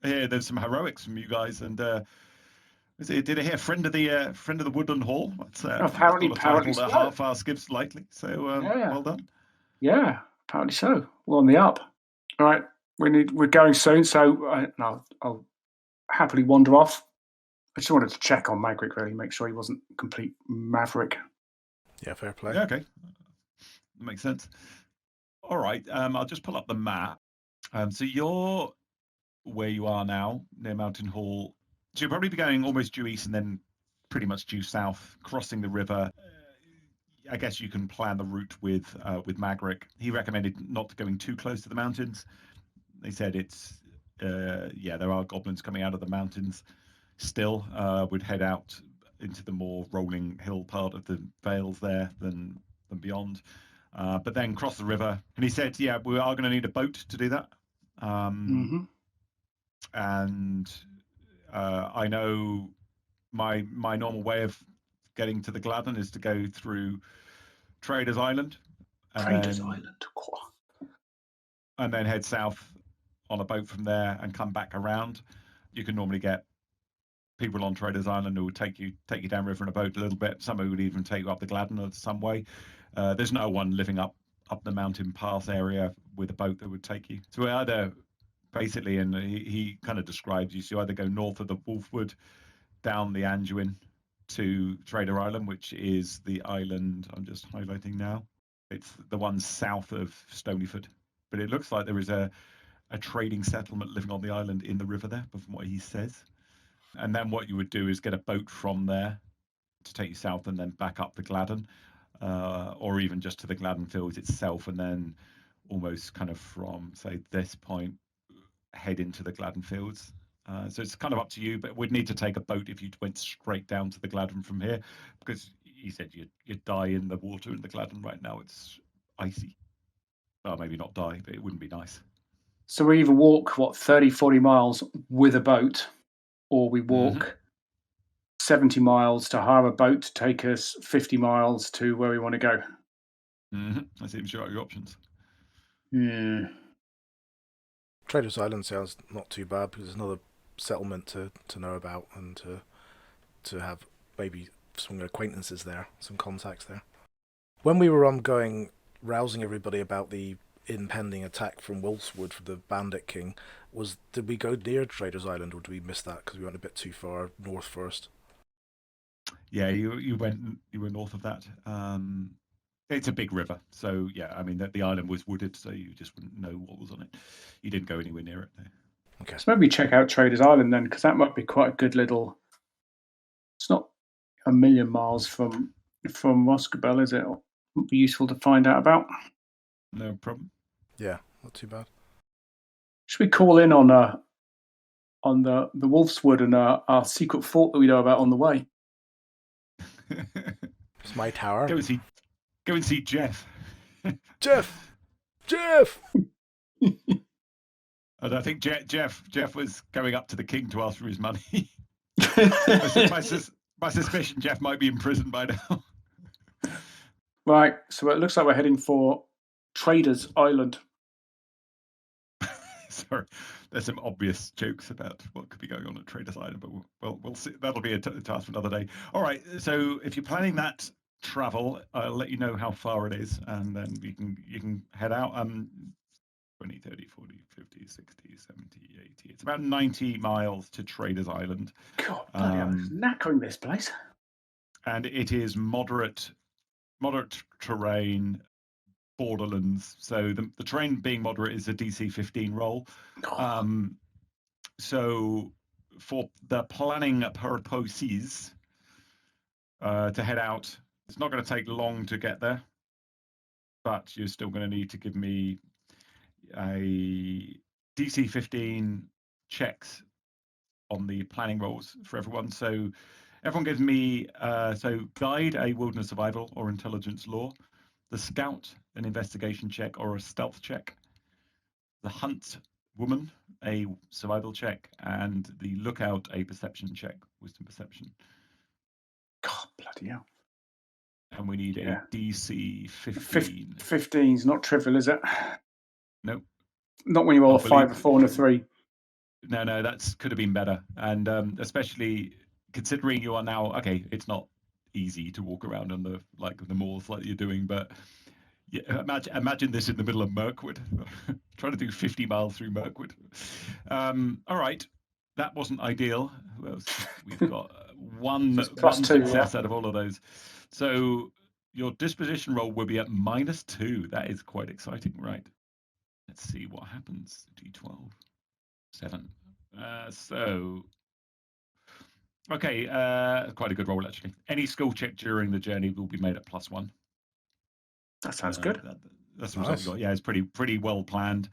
Here, there's some heroics from you guys, and did I hear friend of the Woodland Hall? Apparently so. Hartfast gives lightly. So well done. Yeah, apparently so. We're on the up. All right, we're going soon, so I'll happily wander off. I just wanted to check on Magritte, really, make sure he wasn't a complete maverick. Yeah, fair play. Yeah, okay. That makes sense. All right, I'll just pull up the map. So you're where you are now, near Mountain Hall. So you'll probably be going almost due east and then pretty much due south, crossing the river. I guess you can plan the route with Magritte. He recommended not going too close to the mountains. They said it's there are goblins coming out of the mountains still. Would head out into the more rolling hill part of the vales there than beyond. But then cross the river. And he said, yeah, we are going to need a boat to do that. And I know my normal way of getting to the Gladden is to go through Traders Island. And then head south on a boat from there and come back around. You can normally get people on Traders Island who will take you downriver in a boat a little bit. Some who would even take you up the Gladden or some way. There's no one living up the mountain pass area with a boat that would take you. So we either basically, and he kind of describes you either go north of the Wolfwood, down the Anduin to Trader Island, which is the island I'm just highlighting now. It's the one south of Stonyford. But it looks like there is a trading settlement living on the island in the river there, but from what he says. And then what you would do is get a boat from there to take you south and then back up the Gladden, or even just to the Gladden Fields itself, and then almost kind of from, say, this point, head into the Gladden Fields. So it's kind of up to you, but we'd need to take a boat if you went straight down to the Gladden from here, because he said you'd die in the water in the Gladden right now. It's icy. Well, maybe not die, but it wouldn't be nice. So we either walk, 30, 40 miles with a boat, or we walk 70 miles to hire a boat to take us 50 miles to where we want to go. I seem sure your options. Yeah. Traders Island sounds not too bad because there's another settlement to know about and to have maybe some acquaintances there, some contacts there. When we were rousing everybody about the impending attack from Wolfswood for the Bandit King, did we go near Traders Island or did we miss that because we went a bit too far north first? Yeah, you were north of that. It's a big river, so yeah. I mean, the island was wooded, so you just wouldn't know what was on it. You didn't go anywhere near it. No. Okay. So maybe check out Traders Island then, because that might be quite a good little. It's not a million miles from Roscabel, is it? It would be useful to find out about. No problem. Yeah, not too bad. Should we call in on the Wolfswood and our secret fort that we know about on the way? It's my tower. Go and see Jeff. Jeff. And I think Jeff was going up to the king to ask for his money. My suspicion, Jeff might be in prison by now. Right, so it looks like we're heading for Traders Island. Sorry, there's some obvious jokes about what could be going on at Traders Island, but we'll see. That'll be a task for another day. All right, so if you're planning that travel, I'll let you know how far it is, and then you can head out. 20, 30, 40, 50, 60, 70, 80. It's about 90 miles to Traders Island. God, bloody hell, it's knackering this place. And it is moderate terrain, borderlands. So the terrain being moderate is a DC 15 roll. So for the planning purposes, to head out, it's not going to take long to get there, but you're still going to need to give me a DC 15 checks on the planning rolls for everyone. So everyone gives me guide, a wilderness survival or intelligence law, the scout, an investigation check or a stealth check, the hunt woman, a survival check, and the lookout, a perception check, wisdom perception. God, bloody hell. And we need a DC 15. 15's not trivial, is it? No. Not when you roll a 5, a 4, and a 3. No, that's could have been better. And especially considering you are now, okay, it's not easy to walk around on the moors like you're doing, but yeah, imagine this in the middle of Mirkwood, trying to do 50 miles through Mirkwood. All right, that wasn't ideal. We've got one success out of all of those. So your disposition roll will be at -2. That is quite exciting, right? Let's see what happens. D12. 7. Okay, quite a good roll actually. Any skill check during the journey will be made at +1. That sounds good. That's the result you got. Yeah, it's pretty well planned.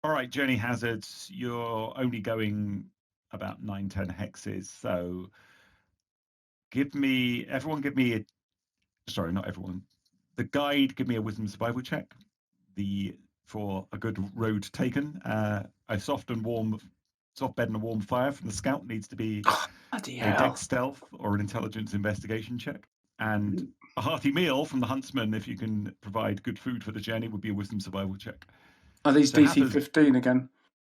All right, journey hazards. You're only going about 9-10 hexes. So everyone give me sorry, not everyone. The guide, give me a wisdom survival check. For a good road taken, a soft bed and a warm fire from the scout needs to be a dex stealth or an intelligence investigation check. And a hearty meal from the huntsman, if you can provide good food for the journey, would be a wisdom survival check. Are these DC 15 again?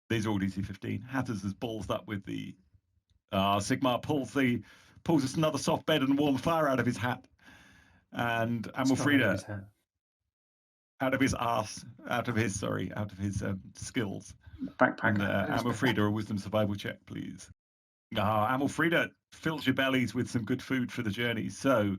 These are all DC 15. Hathus is balls up with the Sigmar pulls us another soft bed and a warm fire out of his hat. And Amalfrida out of his skills. Backpack. And Amalfrida, a wisdom survival check, please. Amalfrida fills your bellies with some good food for the journey. So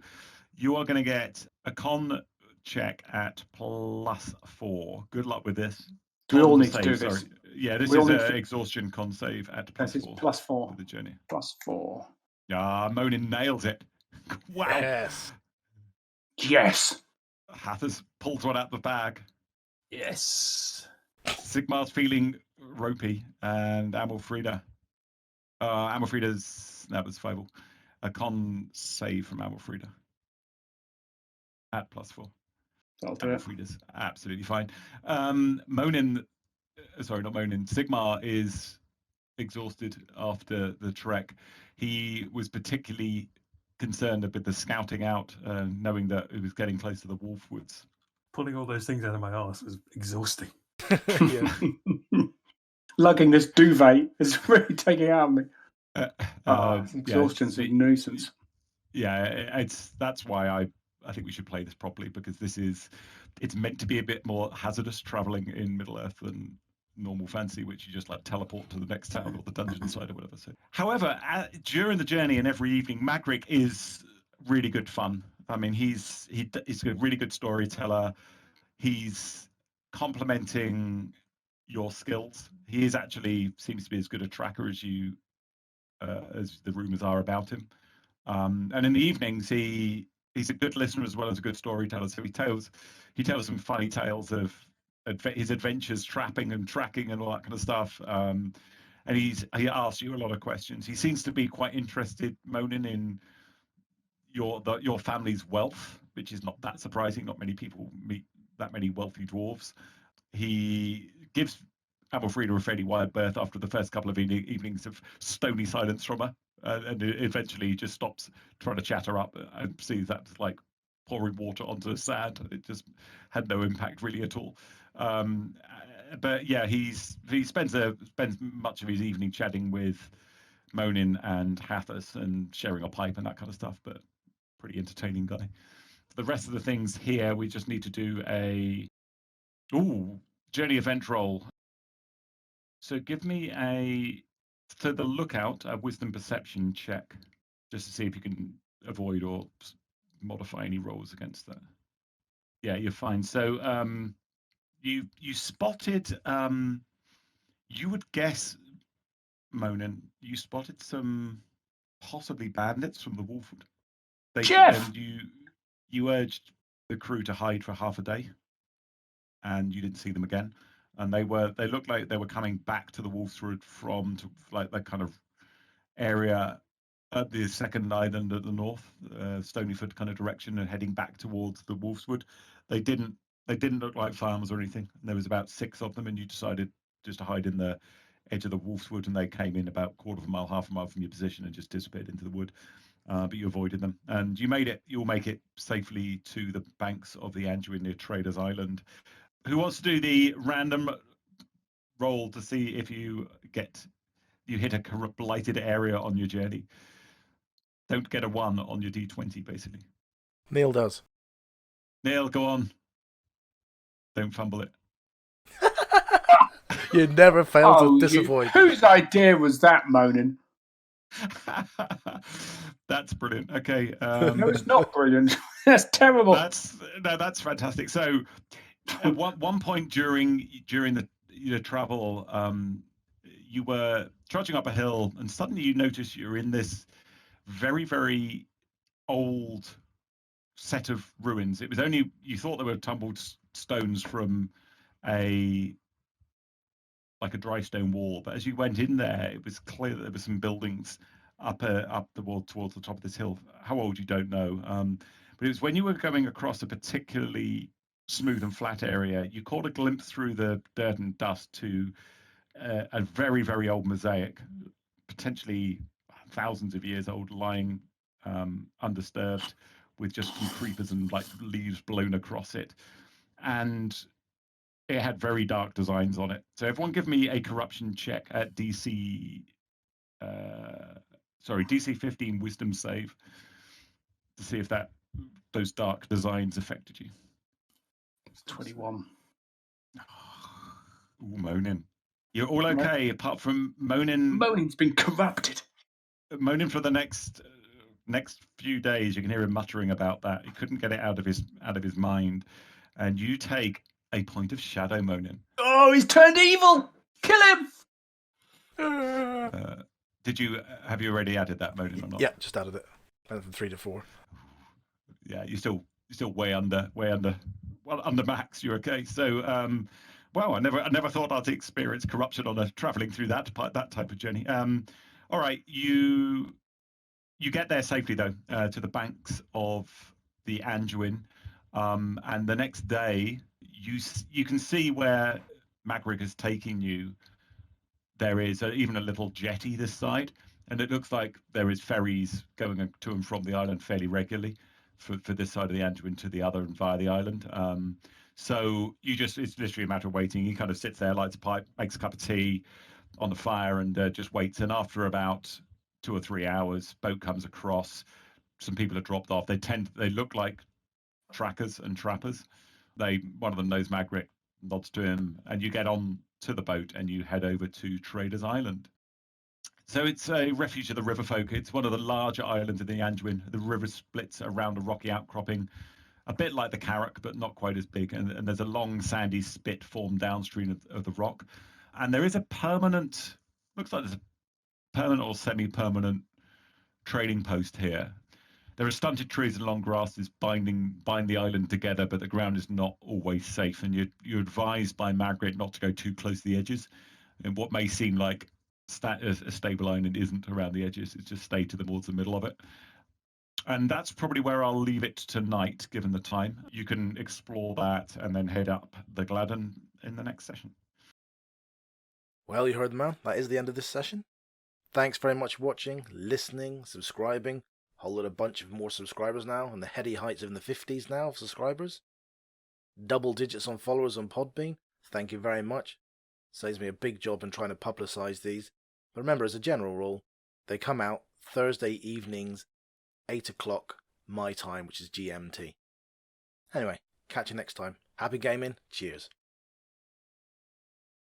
you are going to get a con check at +4. Good luck with this. Do we all need to do this? Sorry. Yeah, this is an exhaustion con save at +4. This is +4 for the journey. +4. Monin nails it. Wow. Yes. Hathus pulls one out the bag. Yes. Sigmar's feeling ropey, and Amalfrida. That was 5. A con save from Amalfrida at +4. That'll do it. Amalfrida's absolutely fine. Monin, sorry, not Monin. Sigmar is exhausted after the trek. He was particularly concerned with the scouting out, knowing that it was getting close to the Wolfwoods. Pulling all those things out of my arse was exhausting. Lugging this duvet is really taking out of me. Exhaustion's a nuisance. Yeah, that's why I think we should play this properly, because it's meant to be a bit more hazardous traveling in Middle Earth than normal fantasy, which you just like teleport to the next town or the dungeon side or whatever. So, however, during the journey and every evening, Magric is really good fun. I mean, he's a really good storyteller. He's complementing your skills. He seems to be as good a tracker as you as the rumors are about him. And in the evenings, he's a good listener as well as a good storyteller. So he tells some funny tales of his adventures trapping and tracking and all that kind of stuff. And he asks you a lot of questions. He seems to be quite interested, Monin, in your family's wealth, which is not that surprising. Not many people meet that many wealthy dwarves. He gives Amalfrida a fairly wide berth after the first couple of evenings of stony silence from her, and eventually just stops trying to chat her up and sees that like pouring water onto the sand. It just had no impact really at all. But yeah, he spends much of his evening chatting with Monin and Hathus and sharing a pipe and that kind of stuff. But pretty entertaining guy. The rest of the things here, we just need to do a journey event roll. So give me the lookout, a wisdom perception check, just to see if you can avoid or modify any rolls against that. Yeah, you're fine. So you spotted, you would guess, Monin, you spotted some possibly bandits from the Wolfwood. Jeff! And you urged the crew to hide for half a day, and you didn't see them again. And they looked like they were coming back to the Wolfwood they kind of area at the second island at the north, Stonyford kind of direction, and heading back towards the Wolfswood. They didn't look like farmers or anything. There was about 6 of them, and you decided just to hide in the edge of the Wolfswood, and they came in about half a mile from your position and just disappeared into the wood. But you avoided them, and you'll make it safely to the banks of the Anduin near Traders Island. Who wants to do the random roll to see if you hit a blighted area on your journey? Don't get a 1 on your D20, basically. Neil does. Neil, go on. Don't fumble it. You never fail to disappoint. Whose idea was that, Monin? That's brilliant. Okay. No, it's not brilliant. That's terrible. That's fantastic. So, at one point during the travel, you were trudging up a hill, and suddenly you notice you're in this very, very old set of ruins. It was only, you thought they were tumbled stones from a dry stone wall, but as you went in there, it was clear that there were some buildings up the wall towards the top of this hill. How old, you don't know, but it was when you were going across a particularly smooth and flat area, you caught a glimpse through the dirt and dust to a very, very old mosaic, potentially thousands of years old, lying undisturbed, with just some creepers and leaves blown across it, and it had very dark designs on it. So everyone give me a corruption check at DC 15 wisdom save to see if those dark designs affected you. It's 21. Ooh, Monin. You're all okay, apart from Monin. Monin's been corrupted. Monin for the next few days, you can hear him muttering about that. He couldn't get it out of his mind. And you take a point of shadow, Monin. Oh, he's turned evil! Kill him! Have you already added that, Monin, or not? Yeah, just added it. Went from 3 to 4. Yeah, you're still way under max. You're okay. So, wow, I never thought I'd experience corruption on traveling through that type of journey. All right, you get there safely though, to the banks of the Anduin, and the next day you can see where Magrig is taking you. There is even a little jetty this side, and it looks like there is ferries going to and from the island fairly regularly for this side of the Anduin to the other and via the island. So it's literally a matter of waiting. He kind of sits there, lights a pipe, makes a cup of tea on the fire, and just waits. And after about 2 or 3 hours, boat comes across. Some people are dropped off. They look like trackers and trappers. One of them knows Magritte, nods to him, and you get on to the boat and you head over to Traders Island. So it's a refuge of the river folk. It's one of the larger islands in the Anduin. The river splits around a rocky outcropping, a bit like the Carrack, but not quite as big. And there's a long sandy spit formed downstream of the rock. And there is looks like there's a permanent or semi-permanent trading post here. There are stunted trees and long grasses bind the island together, but the ground is not always safe. And you're advised by Margaret not to go too close to the edges. And what may seem like a stable island isn't around the edges. It's just stay towards the middle of it. And that's probably where I'll leave it tonight, given the time. You can explore that and then head up the Gladden in the next session. Well, you heard the man. That is the end of this session. Thanks very much for watching, listening, subscribing. A bunch of more subscribers now, and the heady heights of in the 50s now of subscribers. Double digits on followers on Podbean. Thank you very much. Saves me a big job in trying to publicise these. But remember, as a general rule, they come out Thursday evenings, 8 o'clock my time, which is GMT. Anyway, catch you next time. Happy gaming. Cheers.